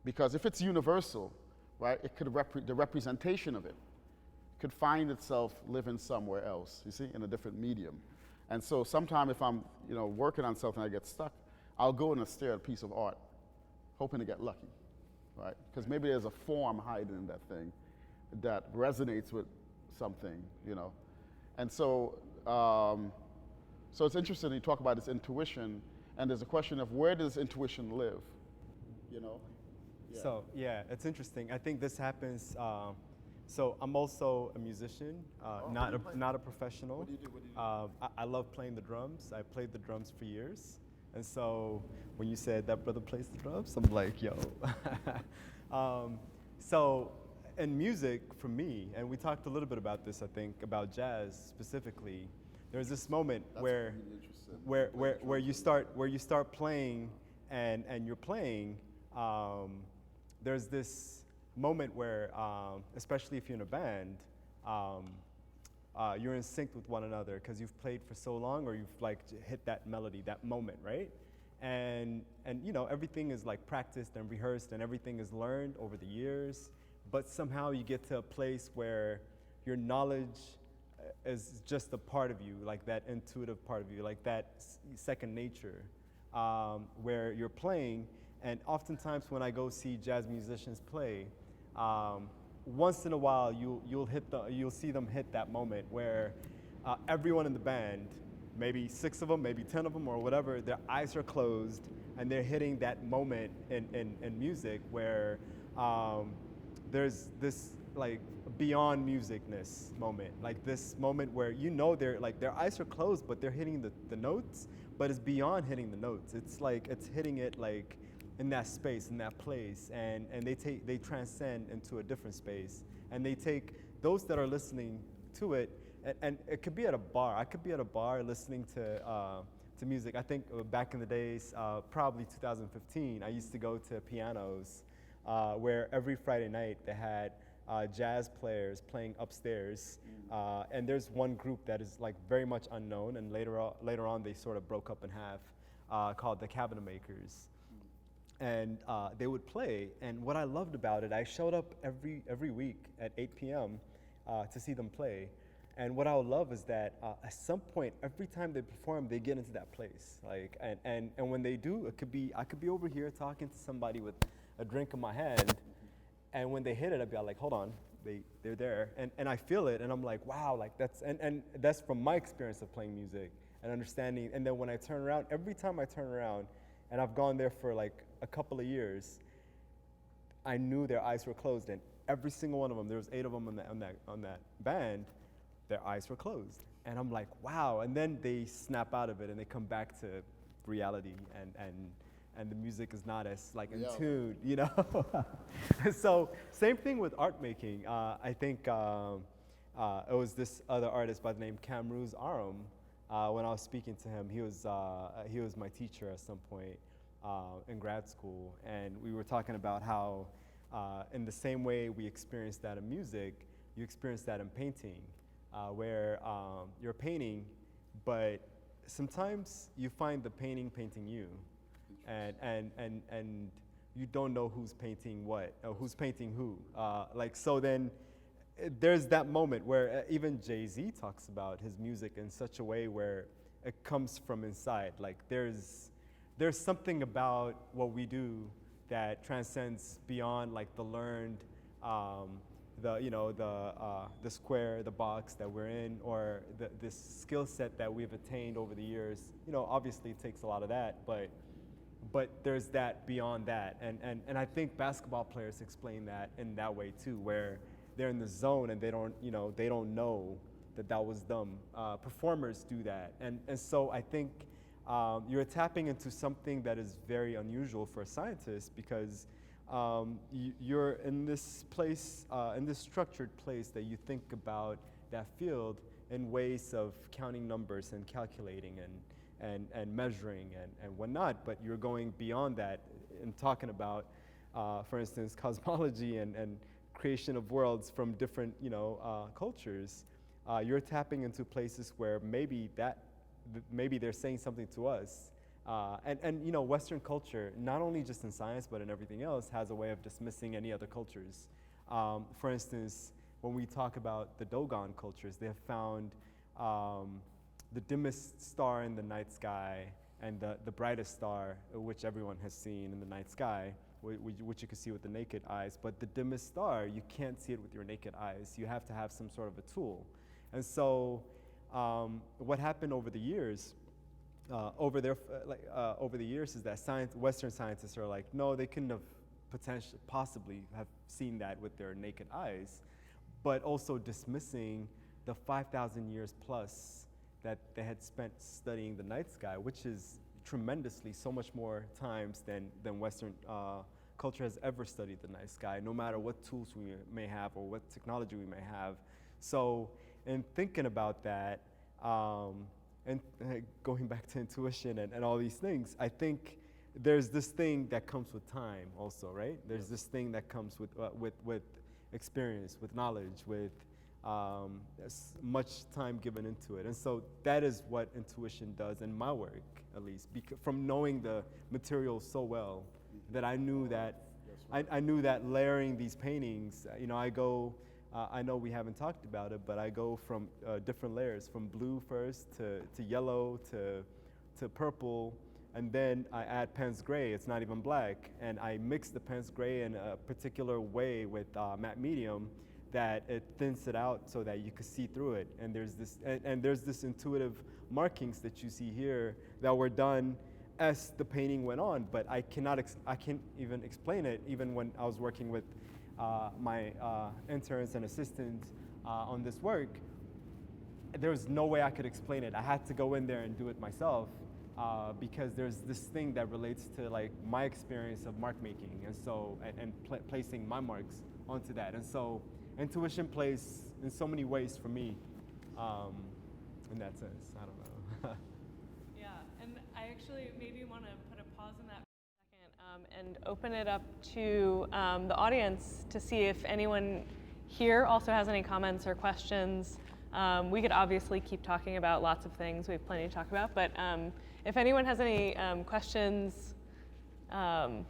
Because if it's universal, right, it could the representation of it could find itself living somewhere else, you see, in a different medium. And so sometime if I'm, working on something, I get stuck, I'll go and stare at a piece of art, hoping to get lucky, right? Because maybe there's a form hiding in that thing that resonates with something, And so, so it's interesting you talk about this intuition, and there's a question of where does intuition live, Yeah. So yeah, it's interesting. I think this happens. So I'm also a musician, not a professional. What do you do? I love playing the drums. I played the drums for years, and so when you said that brother plays the drums, I'm like, yo. So in music, for me, and we talked a little bit about this, I think, about jazz specifically. There's this moment where you start playing and you're playing. There's this moment where, especially if you're in a band, you're in sync with one another because you've played for so long, or you've hit that melody, that moment, right? And everything is practiced and rehearsed, and everything is learned over the years. But somehow you get to a place where your knowledge is just a part of you, that intuitive part of you, that second nature, where you're playing. And oftentimes when I go see jazz musicians play, once in a while you'll see them hit that moment where everyone in the band, maybe 6 of them, maybe 10 of them, or whatever, their eyes are closed and they're hitting that moment in music where there's this beyond musicness moment, this moment where their eyes are closed, but they're hitting the notes, but it's beyond hitting the notes. It's it's hitting it in that space, in that place, and they transcend into a different space, and they take those that are listening to it, and it could be at a bar. I could be at a bar listening to music. I think back in the days, probably 2015, I used to go to pianos where every Friday night they had jazz players playing upstairs, and there's one group that is like very much unknown, and later on they sort of broke up in half, called the Cabinet Makers. And they would play, and what I loved about it, I showed up every week at 8 p.m. To see them play. And what I would love is that at some point, every time they perform, they get into that place. Like, and when they do, I could be over here talking to somebody with a drink in my hand, and when they hit it, I'd be like, hold on, they're there, and I feel it, and I'm like, wow, like and that's from my experience of playing music and understanding. And then when I turn around, every time I turn around, and I've gone there for like a couple of years, I knew their eyes were closed, and every single one of them, there was 8 of them on that band, their eyes were closed. And I'm like, wow. And then they snap out of it and they come back to reality, and the music is not as like in tune, you know? So same thing with art making. I think it was this other artist by the name Kamruz Aram. When I was speaking to him, he was my teacher at some point in grad school, and we were talking about how in the same way we experience that in music, you experience that in painting, where you're painting, but sometimes you find the painting you, and you don't know who's painting what, or who's painting who. Like, so then there's that moment where even Jay-Z talks about his music in such a way where it comes from inside. Like there's something about what we do that transcends beyond like the learned, the square, the box that we're in, or this skill set that we've attained over the years. You know, obviously it takes a lot of that, but there's that beyond that, and I think basketball players explain that in that way too, where they're in the zone and they don't know that was them. Performers do that, and so I think you're tapping into something that is very unusual for a scientist, because you're in this place, in this structured place that you think about that field in ways of counting numbers and calculating and measuring and whatnot, but you're going beyond that and talking about, for instance, cosmology and creation of worlds from different, cultures. You're tapping into places where maybe they're saying something to us. And Western culture, not only just in science, but in everything else, has a way of dismissing any other cultures. For instance, when we talk about the Dogon cultures, they have found the dimmest star in the night sky and the brightest star, which everyone has seen in the night sky, which you can see with the naked eyes. But the dimmest star, you can't see it with your naked eyes. You have to have some sort of a tool. And so what happened over the years, over the years, is that Western scientists are like, no, they couldn't have possibly have seen that with their naked eyes, but also dismissing the 5,000 years plus that they had spent studying the night sky, which is tremendously so much more times than Western culture has ever studied the night sky, no matter what tools we may have or what technology we may have. So in thinking about that, and going back to intuition and all these things, I think there's this thing that comes with time also, right? There's this thing that comes with experience, with knowledge, with much time given into it. And so that is what intuition does in my work, at least, from knowing the material so well, that I knew that I knew that layering these paintings, I know we haven't talked about it, but I go from different layers, from blue first to yellow to purple, and then I add Penn's gray. It's not even black, and I mix the Penn's gray in a particular way with matte medium that it thins it out so that you can see through it. And there's this intuitive markings that you see here that were done as the painting went on, but I can't even explain it. Even when I was working with my interns and assistants on this work, there was no way I could explain it. I had to go in there and do it myself. because there's this thing that relates to like my experience of mark making, and so placing my marks onto that, and so intuition plays in so many ways for me, in that sense. I don't know. Yeah, and I actually maybe want to put a pause in that for a second and open it up to the audience to see if anyone here also has any comments or questions. We could obviously keep talking about lots of things. We have plenty to talk about, but if anyone has any questions, and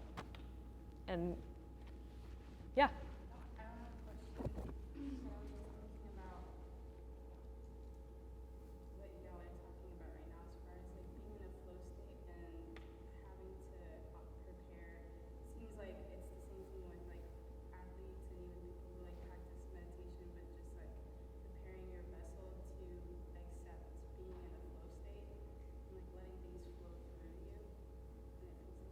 yeah. I don't have a question, but I was just thinking about what y'all are talking about right now as far as like being in a flow state and having to prepare. Seems like it's the same thing with like athletes and even people who like practice meditation, but just like preparing your vessel to accept being in a flow state and like letting things flow through you. And it feels like,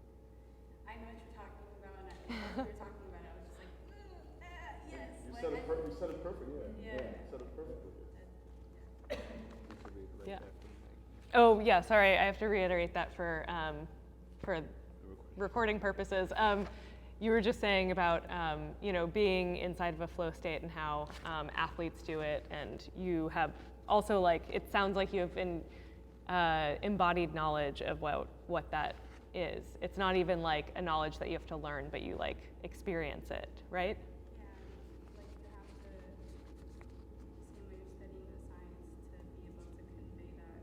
I know what you're talking about, and as you were talking about it, I was just like, yes. You like, said it perfect. You said it perfect. Yeah. Yeah. You said it perfectly. Yeah. Oh, yeah, sorry, I have to reiterate that for recording purposes. You were just saying about, being inside of a flow state and how athletes do it, and you have also, like, it sounds like you have embodied knowledge of what that is. It's not even like a knowledge that you have to learn, but you like experience it, right? Yeah, like to have the same way of studying the science to be able to convey that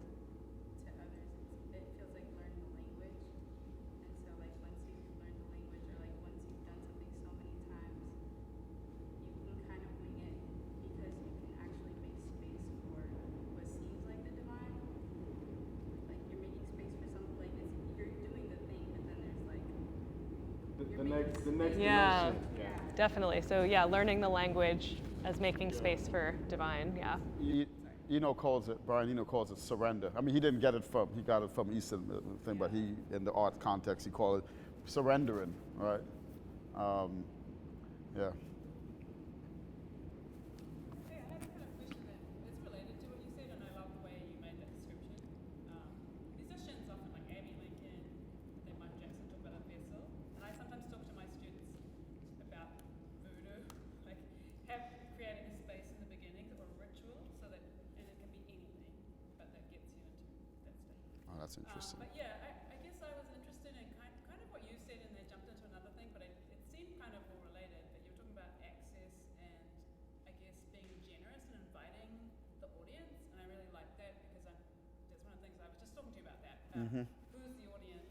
to others. It feels like learning the language. And so like once you've learned the language or like once you've done something so many times, you can kind of wing it because you can actually make space for what seems like the divine. Like you're making space for something, like you're doing the thing, but then there's like the next Yeah. dimension. Yeah. Definitely. So yeah, learning the language as making space for divine. Yeah. Brian Eno calls it surrender. I mean, he got it from Eastern thing, but he, in the art context, he called it surrendering, right? Yeah. Hey, I had a kind of question that is related to what you said, and I love the way you made that description. Musicians often, like Abby Lincoln, then Mike Jackson, talk about a vessel, and I sometimes talk to my students about voodoo, like creating a space in the beginning or a ritual, so that, and it can be anything, but that gets you into that state. Oh, that's interesting. But yeah, I guess I was interested in kind of what you said, and then jumped into another thing, but it seemed kind of all related. But you were talking about access and I guess being generous and inviting the audience, and I really like that because that's one of the things I was just talking to you about that. Who's the audience?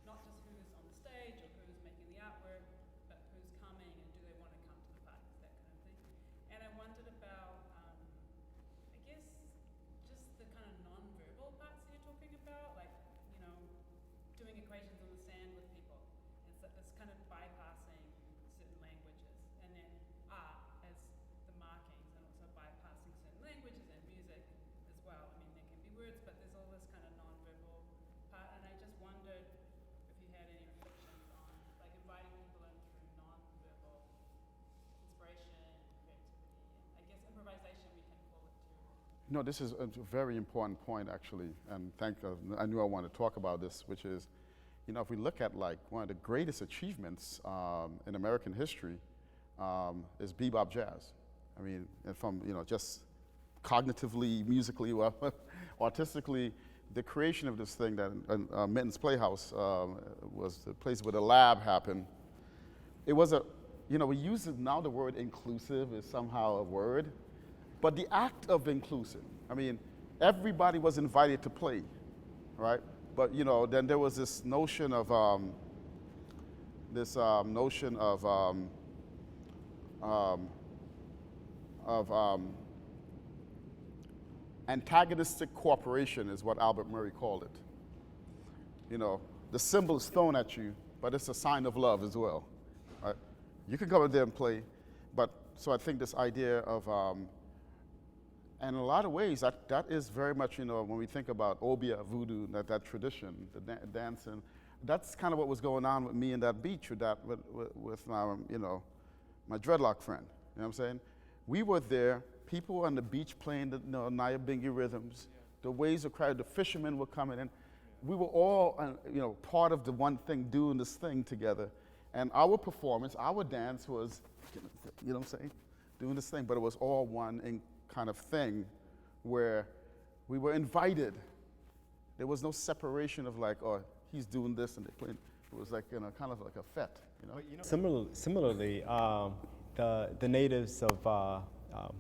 Not just who's on the stage or who's making the artwork, but who's coming and do they want to come to the parties, that kind of thing. And I wondered about, I guess, just the kind of non-verbal parts that you're talking about, like, doing equations on the sand with people. And so it's kind of bypassing certain languages. And then art as the markings and also bypassing certain languages and music as well. I mean, there can be words, but there's all this kind of non-verbal part. And I just wondered if you had any reflections on, like, inviting people in through non-verbal inspiration, creativity, and I guess improvisation we can call it too. No, this is a very important point, actually, and I knew I wanted to talk about this, which is, if we look at like one of the greatest achievements in American history is bebop jazz. I mean, and from just cognitively, musically, artistically, the creation of this thing that Minton's Playhouse was the place where the lab happened. It was we use it now, the word inclusive is somehow a word, but the act of inclusive, I mean, everybody was invited to play, right? But then there was this notion of antagonistic cooperation is what Albert Murray called it. The symbol is thrown at you, but it's a sign of love as well. Right? You can come in there and play, but so I think this idea of and in a lot of ways, that is very much, when we think about Obia, voodoo, that tradition, the dancing, that's kind of what was going on with me in that beach with my, my dreadlock friend. You know what I'm saying? We were there, people were on the beach playing the Nyabingi rhythms, the waves of crowd, the fishermen were coming in. we were all, part of the one thing, doing this thing together. And our performance, our dance was, you know what I'm saying, doing this thing, but it was all one kind of thing where we were invited. There was no separation of like, oh, he's doing this and they playing. It was like, kind of like a fete, Similarly, the natives of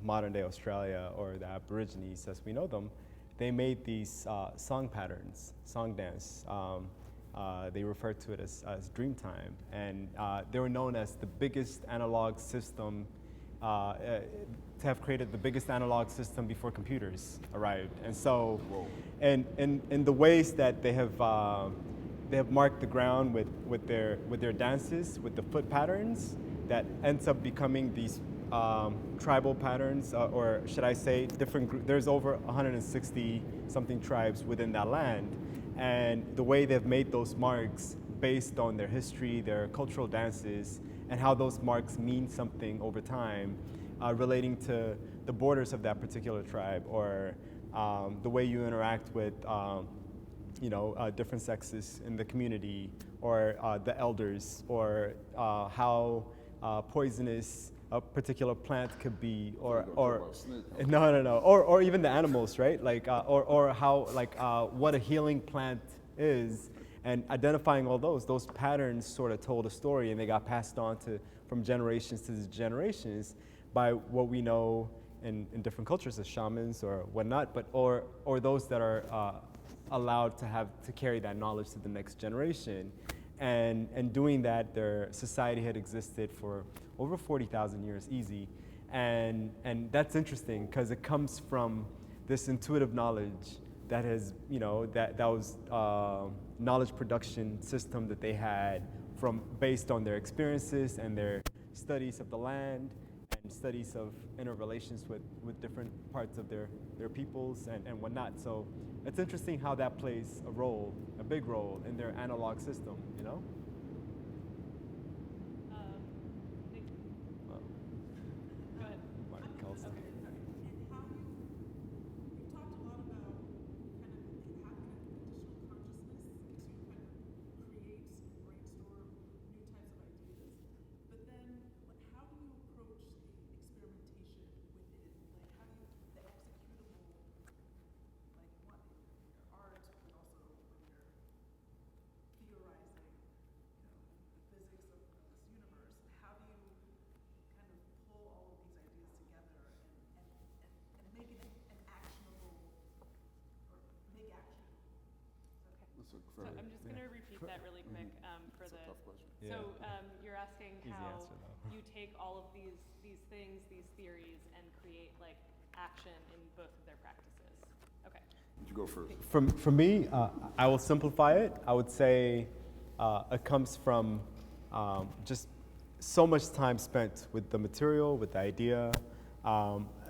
modern day Australia, or the Aborigines as we know them, they made these song patterns, song dance. They referred to it as Dreamtime, and they were known as the biggest analog system, to have created the biggest analog system before computers arrived. And so, and in the ways that they have marked the ground with their dances, with the foot patterns, that ends up becoming these tribal patterns, or should I say different there's over 160 something tribes within that land. And the way they've made those marks based on their history, their cultural dances, and how those marks mean something over time, relating to the borders of that particular tribe, or the way you interact with different sexes in the community, or the elders, or how poisonous a particular plant could be, or even the animals, right? Like, or how, what a healing plant is, and identifying all those patterns sort of told a story, and they got passed on from generations to generations by what we know in different cultures as shamans or whatnot, but or those that are allowed to carry that knowledge to the next generation. And doing that, their society had existed for over 40,000 years, easy. And that's interesting because it comes from this intuitive knowledge that has, that was knowledge production system that they had based on their experiences and their studies of the land and studies of interrelations with different parts of their peoples and whatnot. So it's interesting how that plays a big role in their analog system, So I'm just going to repeat that really quick for That's a tough question. So you're asking Easy how answer, though. you take all of these things, these theories, and create like action in both of their practices. Okay. You go first. For me, I will simplify it. I would say it comes from just so much time spent with the material, with the idea.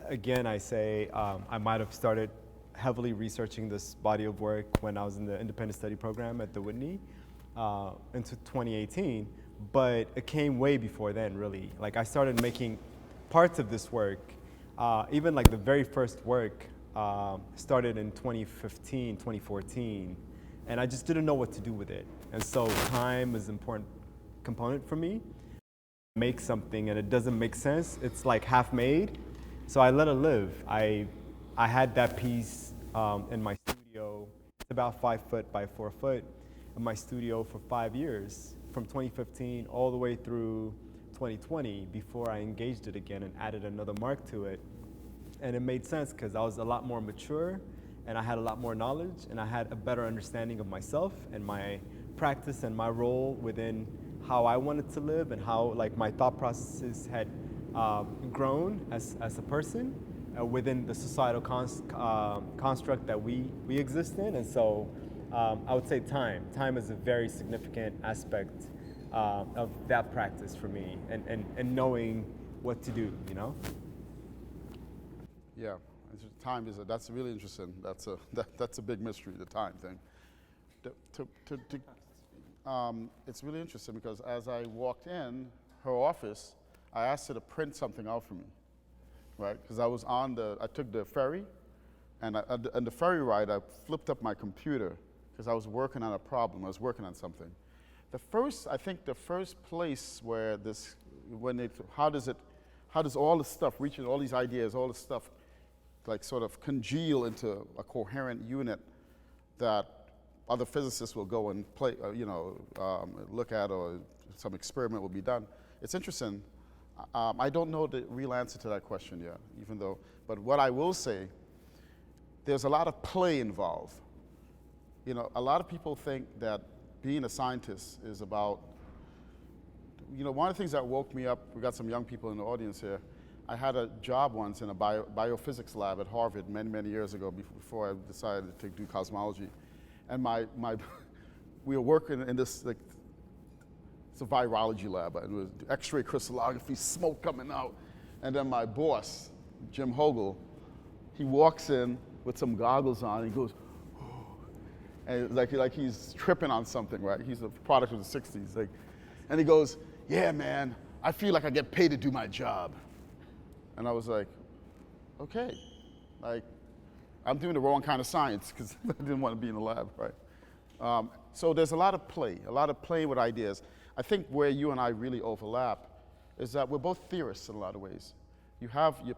Again, I say I might have started heavily researching this body of work when I was in the independent study program at the Whitney into 2018, but it came way before then, really. Like, I started making parts of this work, even like the very first work started in 2015, 2014, and I just didn't know what to do with it. And so time is an important component for me. Make something and it doesn't make sense, it's like half made, so I let it live. I had that piece in my studio. It's about 5 foot by 4 foot in my studio for 5 years, from 2015 all the way through 2020, before I engaged it again and added another mark to it. And it made sense because I was a lot more mature and I had a lot more knowledge and I had a better understanding of myself and my practice and my role within how I wanted to live and how like my thought processes had grown as a person within the societal construct that we exist in. And so I would say time is a very significant aspect of that practice for me, and knowing what to do, Yeah, time that's really interesting. That's a big mystery, the time thing. It's really interesting because as I walked in her office, I asked her to print something out for me, right? Because I took the ferry, and on the ferry ride, I flipped up my computer because I was working on a problem. I was working on something. I think the first place where this, how does all this stuff, reaching all these ideas, all this stuff, like sort of congeal into a coherent unit that other physicists will go and play, look at, or some experiment will be done. It's interesting. I don't know the real answer to that question yet, but what I will say, there's a lot of play involved. You know, a lot of people think that being a scientist is about, one of the things that woke me up, we got some young people in the audience here. I had a job once in a biophysics lab at Harvard many, many years ago before I decided to do cosmology. And we were working in this, like, it's a virology lab, and it was X-ray crystallography, smoke coming out. And then my boss, Jim Hogle, he walks in with some goggles on, and he goes, and like he's tripping on something, right? He's a product of the 60s. And he goes, yeah, man, I feel like I get paid to do my job. And I was like, okay. Like, I'm doing the wrong kind of science because I didn't want to be in the lab, right? So there's a lot of play with ideas. I think where you and I really overlap is that we're both theorists in a lot of ways. You're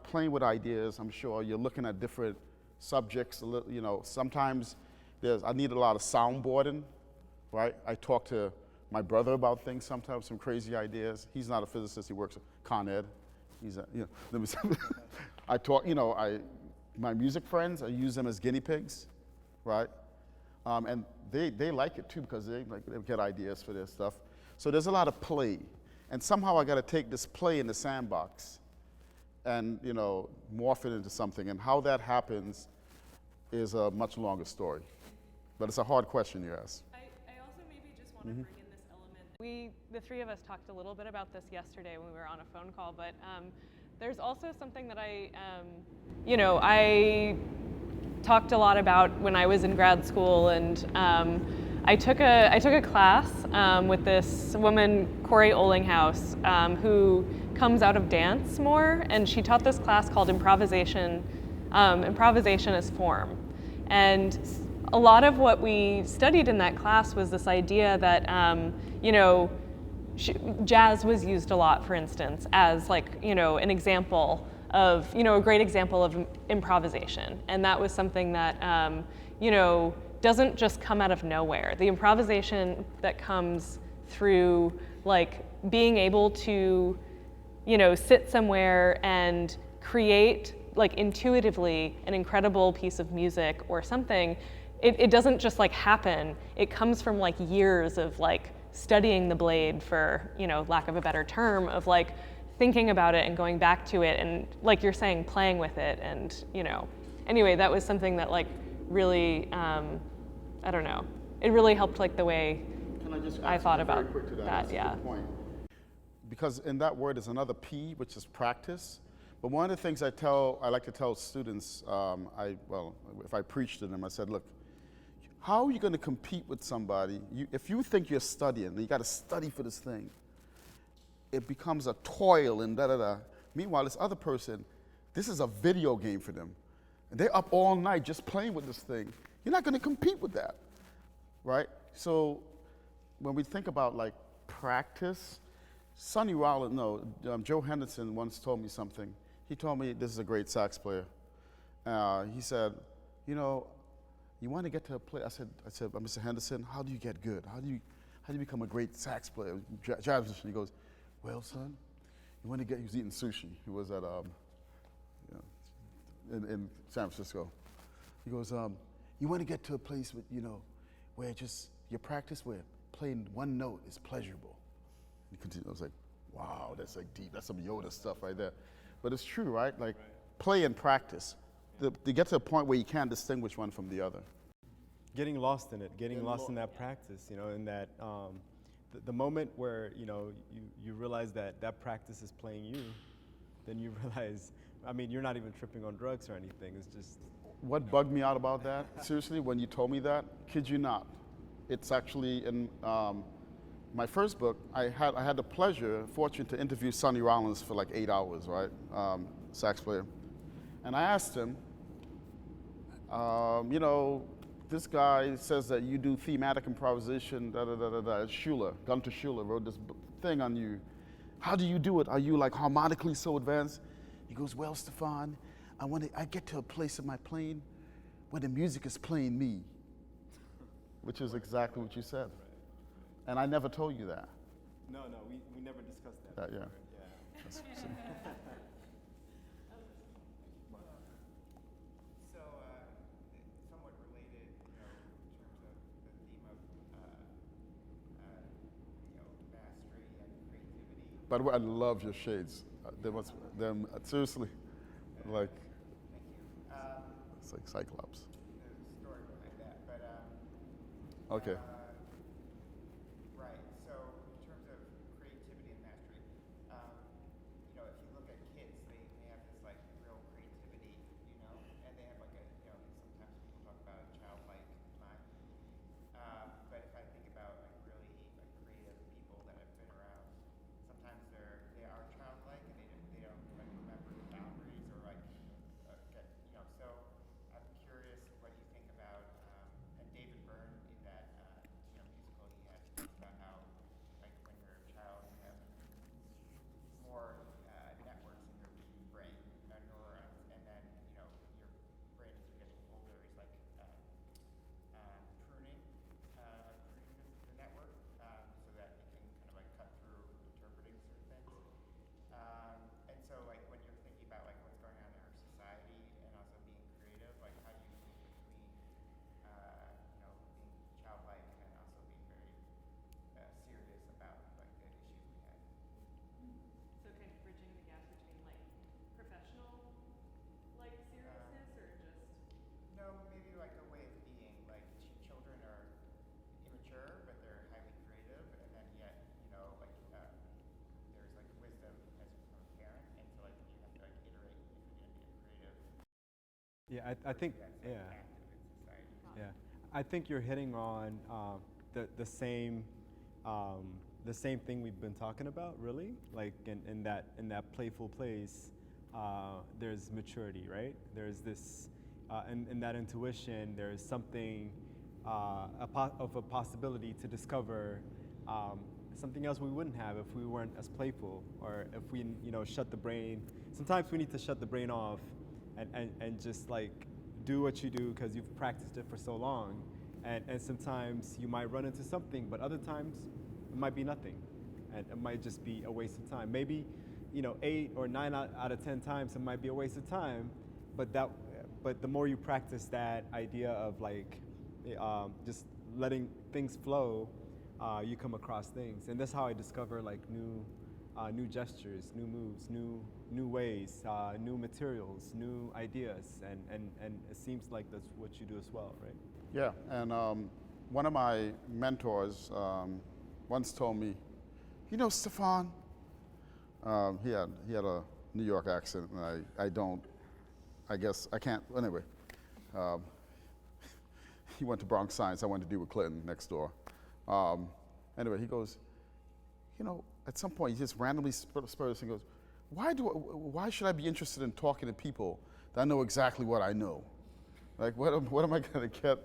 playing with ideas, I'm sure. You're looking at different subjects, sometimes I need a lot of soundboarding, right? I talk to my brother about things sometimes, some crazy ideas. He's not a physicist, he works at Con Ed. I talk, my music friends, I use them as guinea pigs, right? And they like it too because they get ideas for their stuff. So there's a lot of play. And somehow I gotta take this play in the sandbox and morph it into something. And how that happens is a much longer story. But it's a hard question you ask. I also maybe just want to bring in this element. The three of us talked a little bit about this yesterday when we were on a phone call, but there's also something that I talked a lot about when I was in grad school, and I took a class with this woman, Corey Ollinghouse, who comes out of dance more, and she taught this class called improvisation as form. And a lot of what we studied in that class was this idea that, jazz was used a lot, for instance, as an example of, a great example of improvisation. And that was something that, doesn't just come out of nowhere. The improvisation that comes through being able to, sit somewhere and create intuitively an incredible piece of music or something, it doesn't just happen. It comes from years of studying the blade, for lack of a better term, of thinking about it and going back to it and you're saying, playing with it. And anyway, that was something that really, I don't know, it really helped the way I thought about that. Yeah. Point. Because in that word is another P, which is practice. But one of the things I like to tell students, if I preach to them, I said, look, how are you going to compete with somebody? If you think you're studying, and you got to study for this thing, it becomes a toil and da-da-da. Meanwhile, this other person, this is a video game for them. And they're up all night just playing with this thing. You're not going to compete with that, right? So when we think about practice, Joe Henderson once told me something. He told me, this is a great sax player. He said, you want to get to a place. I said, Mr. Henderson, how do you get good? How do you become a great sax player, jazz musician? He goes, well, son, he was eating sushi. He was at, in San Francisco. He goes, you want to get to a place with, where just your practice, where playing one note is pleasurable. He continued. I was like, wow, that's deep. That's some Yoda stuff right there. But it's true, right? Play and practice. To get to a point where you can't distinguish one from the other. Getting lost in it, getting lost in that practice, in that the moment where you realize that practice is playing you, then you realize, you're not even tripping on drugs or anything. It's just. What bugged me out about that, seriously, when you told me that, kid you not, it's actually in my first book. I had the fortune to interview Sonny Rollins for 8 hours, right, sax player, and I asked him, this guy says that you do thematic improvisation, da da da da da. Schuller, Gunter Schuller wrote this thing on you. How do you do it? Are you like harmonically so advanced? He goes, well, Stephon, I get to a place in my playing where the music is playing me, which is exactly what you said. And I never told you that. No, we never discussed that. Yeah. Yeah. So, somewhat related, in terms of the theme of, mastery and creativity. By the way, I love your shades. Seriously, like, Thank you. it's like Cyclops. There's a story behind that, but Okay. right. So in terms of creativity and mastery, if you look at kids, they have this like real creativity, and they have like a, sometimes people talk about a childlike mind. But if I think about like really like creative people that I've been around, sometimes they are childlike and they don't like remember the boundaries or like get. So I'm curious what you think about and David Byrne in that musical he had talks about how like when you're a child you have more networks in your brain, neurons, and then your brain as you're getting older is like pruning the network so that it can kind of like cut through interpreting certain things. And so like when you're thinking about like what's going on in our society and also being creative, like how do you move between being childlike and then also being very serious about like the issues we have? So kind of bridging the gap between like professional like seriousness or just No, maybe like a way of being. Like children are immature, but they're highly creative, and then yet there's like wisdom as from a parent, and so like you have to like iterate if you're going to be a creative. Yeah, I think, That's yeah. like active in society. Yeah, I think you're hitting on the same thing we've been talking about, really. Like in that playful place, there's maturity, right? There's this in that intuition. There's something of a possibility to discover something else we wouldn't have if we weren't as playful, or if we shut the brain. Sometimes we need to shut the brain off and just like do what you do because you've practiced it for so long. And sometimes you might run into something, but other times it might be nothing. And it might just be a waste of time. Maybe, 8 or 9 out of 10 times it might be a waste of time, but the more you practice that idea of like just letting things flow, you come across things. And that's how I discover like new gestures, new moves, new ways, new materials, new ideas, and it seems like that's what you do as well, right? Yeah, and one of my mentors once told me, Stephon, he had a New York accent, and I guess I can't, anyway. He went to Bronx Science, I went to deal with Clinton next door. Anyway, he goes, at some point he just randomly spurs and goes, why should I be interested in talking to people that know exactly what I know? Like, what am I going to get?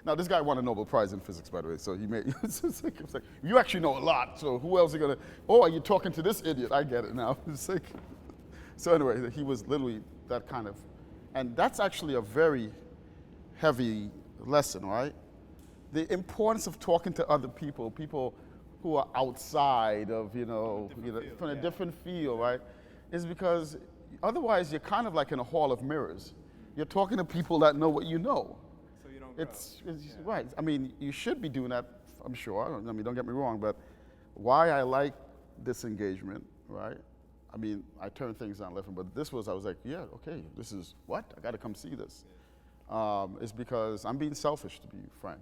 Now, this guy won a Nobel Prize in physics, by the way, so he made, it's like, you actually know a lot, so who else are going to, are you talking to this idiot? I get it now. It's like, so anyway, he was literally that kind of, and that's actually a very heavy lesson, right? The importance of talking to other people who are outside of, from a different field, right? Is because otherwise you're kind of like in a hall of mirrors. You're talking to people that know what you know. So you don't It's right. I mean, you should be doing that, I'm sure. I mean, don't get me wrong, but why I like this engagement, right? I mean, I turn things down left, but I was like, yeah, okay, this is what? I got to come see this. It's because I'm being selfish, to be frank.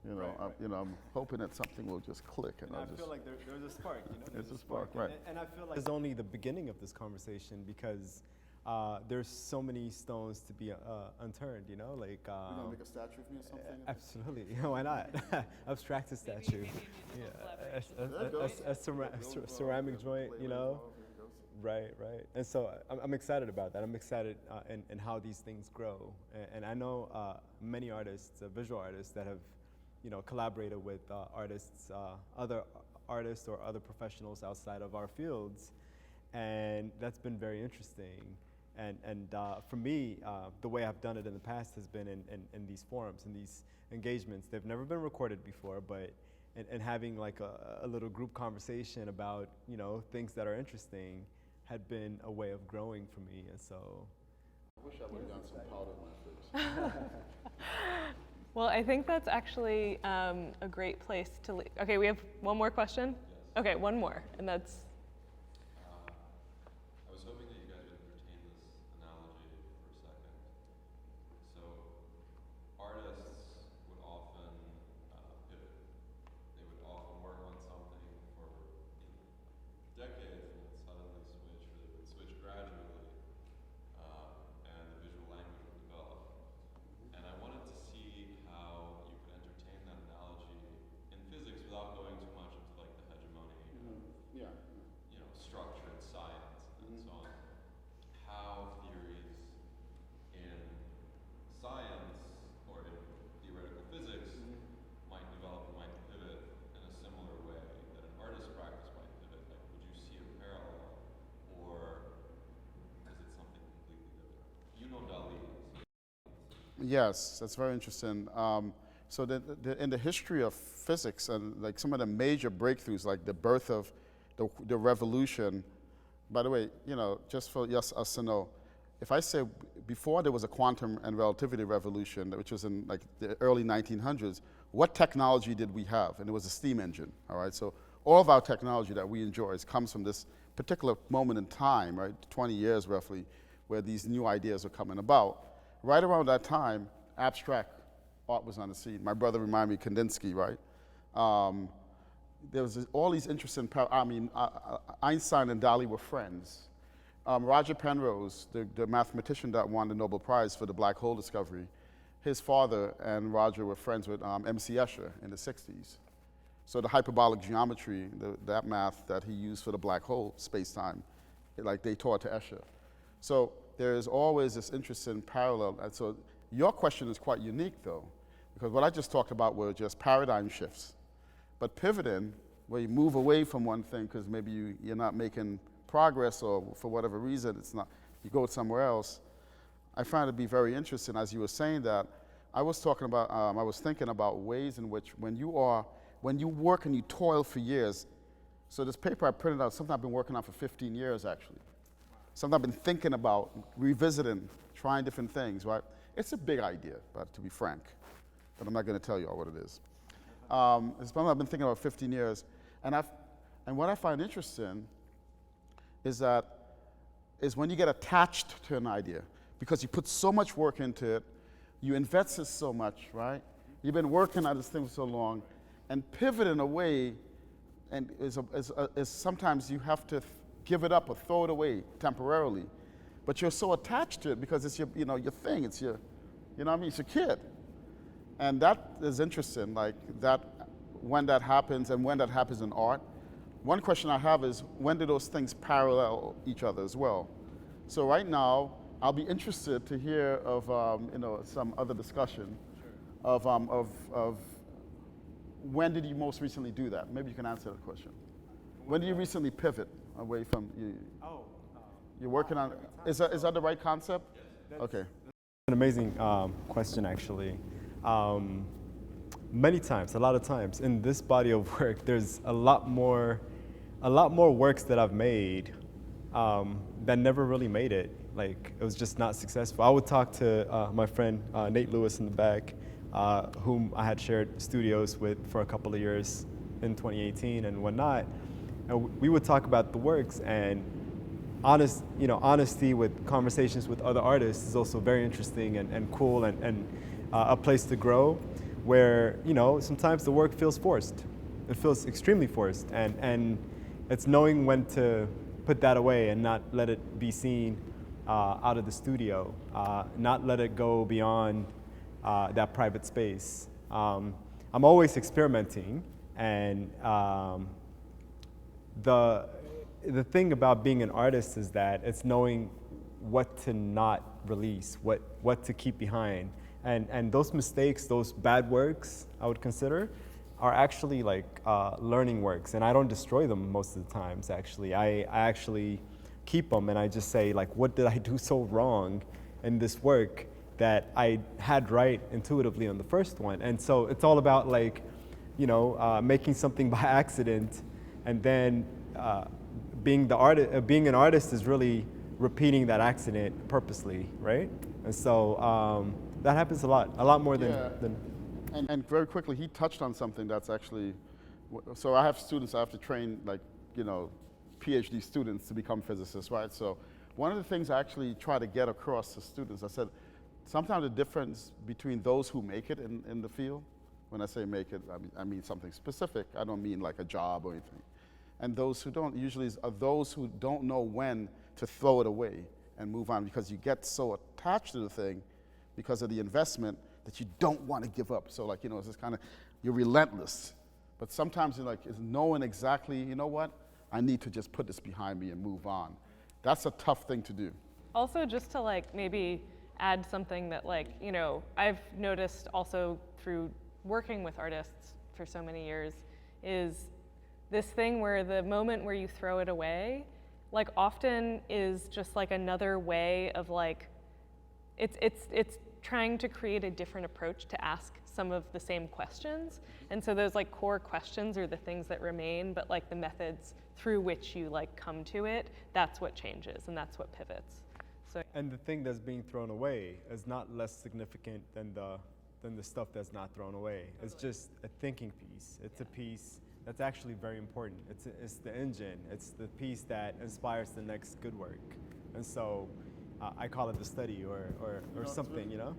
I'm hoping that something will just click. And I feel like there's a spark, There's a spark, right. And I feel like it's only the beginning of this conversation because there's so many stones to be unturned, Like, You're gonna make a statue of me or something? Absolutely. Why not? Abstract a statue. maybe a musical A ceramic joint, Right, right. And so I'm excited about that. I'm excited in how these things grow. And I know many artists, visual artists, that have, collaborated with artists, other artists or other professionals outside of our fields, and that's been very interesting. And for me, the way I've done it in the past has been in these forums, in these engagements. They've never been recorded before, but and having like a little group conversation about things that are interesting had been a way of growing for me. And so I wish I would have done some powder on my face. Well, I think that's actually a great place to leave. Okay, we have one more question? Yes. Okay, one more, and that's... I was hoping that you guys would entertain this analogy for a second. So, artists would often pivot. They would often work on something for decades and then suddenly switch, or they would switch gradually, and the visual language would develop. And I wanted to see how you could entertain that analogy in physics without going too much into like the hegemony of structured science and so on. How theories in science or in theoretical physics might develop and might pivot in a similar way that an artist's practice might pivot. Like, would you see a parallel, or is it something completely different? You know Dali. Yes, that's very interesting. So in the history of physics, and like some of the major breakthroughs, like the birth of the revolution. By the way, just for us to know, if I say before there was a quantum and relativity revolution, which was in like the early 1900s, what technology did we have? And it was a steam engine, all right? So all of our technology that we enjoy comes from this particular moment in time, right? 20 years roughly, where these new ideas are coming about. Right around that time, abstract art was on the scene. My brother reminded me Kandinsky, right? There was all these interesting, Einstein and Dali were friends. Roger Penrose, the mathematician that won the Nobel Prize for the black hole discovery, his father and Roger were friends with M.C. Escher in the 60s. So the hyperbolic geometry, that math that he used for the black hole space-time, like they taught to Escher. So there is always this interesting parallel. And so your question is quite unique, though, because what I just talked about were just paradigm shifts. But pivoting, where you move away from one thing because maybe you're not making progress, or for whatever reason, you go somewhere else, I find it to be very interesting. As you were saying that, I was thinking about ways in which when you work and you toil for years, so this paper I printed out, something I've been working on for 15 years, actually. Something I've been thinking about, revisiting, trying different things, right? It's a big idea, but to be frank, but I'm not going to tell you all what it is. It's something I've been thinking about 15 years, and what I find interesting is when you get attached to an idea, because you put so much work into it, you invested so much, right? You've been working on this thing for so long, and pivoting away, and is sometimes you have to give it up or throw it away temporarily, but you're so attached to it because it's your thing. It's your, it's your kid, and that is interesting. Like that, when that happens, and when that happens in art. One question I have is, when do those things parallel each other as well? So right now, I'll be interested to hear of some other discussion of when did you most recently do that? Maybe you can answer that question. When did you recently pivot away from you? You're working on. Is that the right concept? Yes. Okay. An amazing question, actually. Many times, a lot of times, in this body of work, there's a lot more works that I've made that never really made it. Like, it was just not successful. I would talk to my friend Nate Lewis in the back, whom I had shared studios with for a couple of years in 2018 and whatnot. And we would talk about the works, and honesty with conversations with other artists is also very interesting and cool and a place to grow, where sometimes the work feels forced. It feels extremely forced, and it's knowing when to put that away and not let it be seen out of the studio, not let it go beyond that private space. I'm always experimenting, and the thing about being an artist is that it's knowing what to not release, what to keep behind. And those mistakes, those bad works, I would consider, are actually like learning works. And I don't destroy them most of the times, actually. I actually keep them and I just say, like, what did I do so wrong in this work that I had right intuitively on the first one? And so it's all about, like, you know, making something by accident, and then being an artist is really repeating that accident purposely, right? And so that happens a lot more than. And very quickly, he touched on something that's actually, so I have students I have to train, like, you know, PhD students to become physicists, right? So one of the things I actually try to get across to students, I said, sometimes the difference between those who make it in the field, when I say make it, I mean something specific. I don't mean like a job or anything. And those who don't usually are those who don't know when to throw it away and move on, because you get so attached to the thing because of the investment that you don't want to give up. So, like, you know, it's just kind of, you're relentless. But sometimes you're like, is knowing exactly, you know what, I need to just put this behind me and move on. That's a tough thing to do. Also, just to like maybe add something that, like, you know, I've noticed also through working with artists for so many years, is this thing where the moment where you throw it away, like, often is just like another way of, like, it's trying to create a different approach to ask some of the same questions. And so those, like, core questions are the things that remain, but, like, the methods through which you, like, come to it, that's what changes and that's what pivots. So. And the thing that's being thrown away is not less significant than the stuff that's not thrown away. It's just a thinking piece. It's a piece that's actually very important. It's the engine. It's the piece that inspires the next good work. And so I call it the study or something, you know?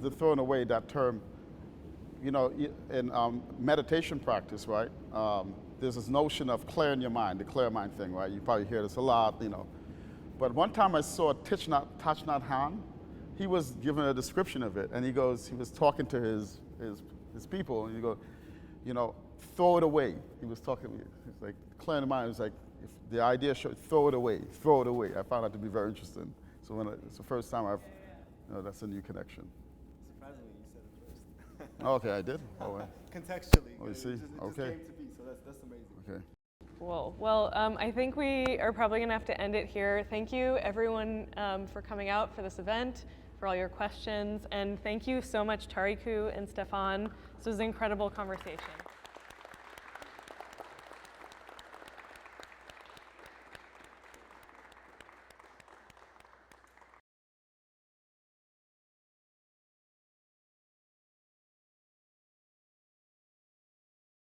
The throwing away, that term, you know, in meditation practice, right? There's this notion of clearing your mind, the clear mind thing, right? You probably hear this a lot, you know. But one time I saw Thich Nhat Hanh. He was given a description of it, and he was talking to his people, and he goes, you know, throw it away. He was talking, he's like, clearing the mind. It was like, if the idea showed, throw it away, throw it away. I found that to be very interesting. So it's the first time you know, that's a new connection. Surprisingly, you said it first. Okay, I did? Oh, well. Contextually. Oh, you see? It just Okay. came to be, so that's amazing. Okay. Cool. Well, I think we are probably going to have to end it here. Thank you, everyone, for coming out for this event, for all your questions, and thank you so much, Tariku and Stephon. This was an incredible conversation.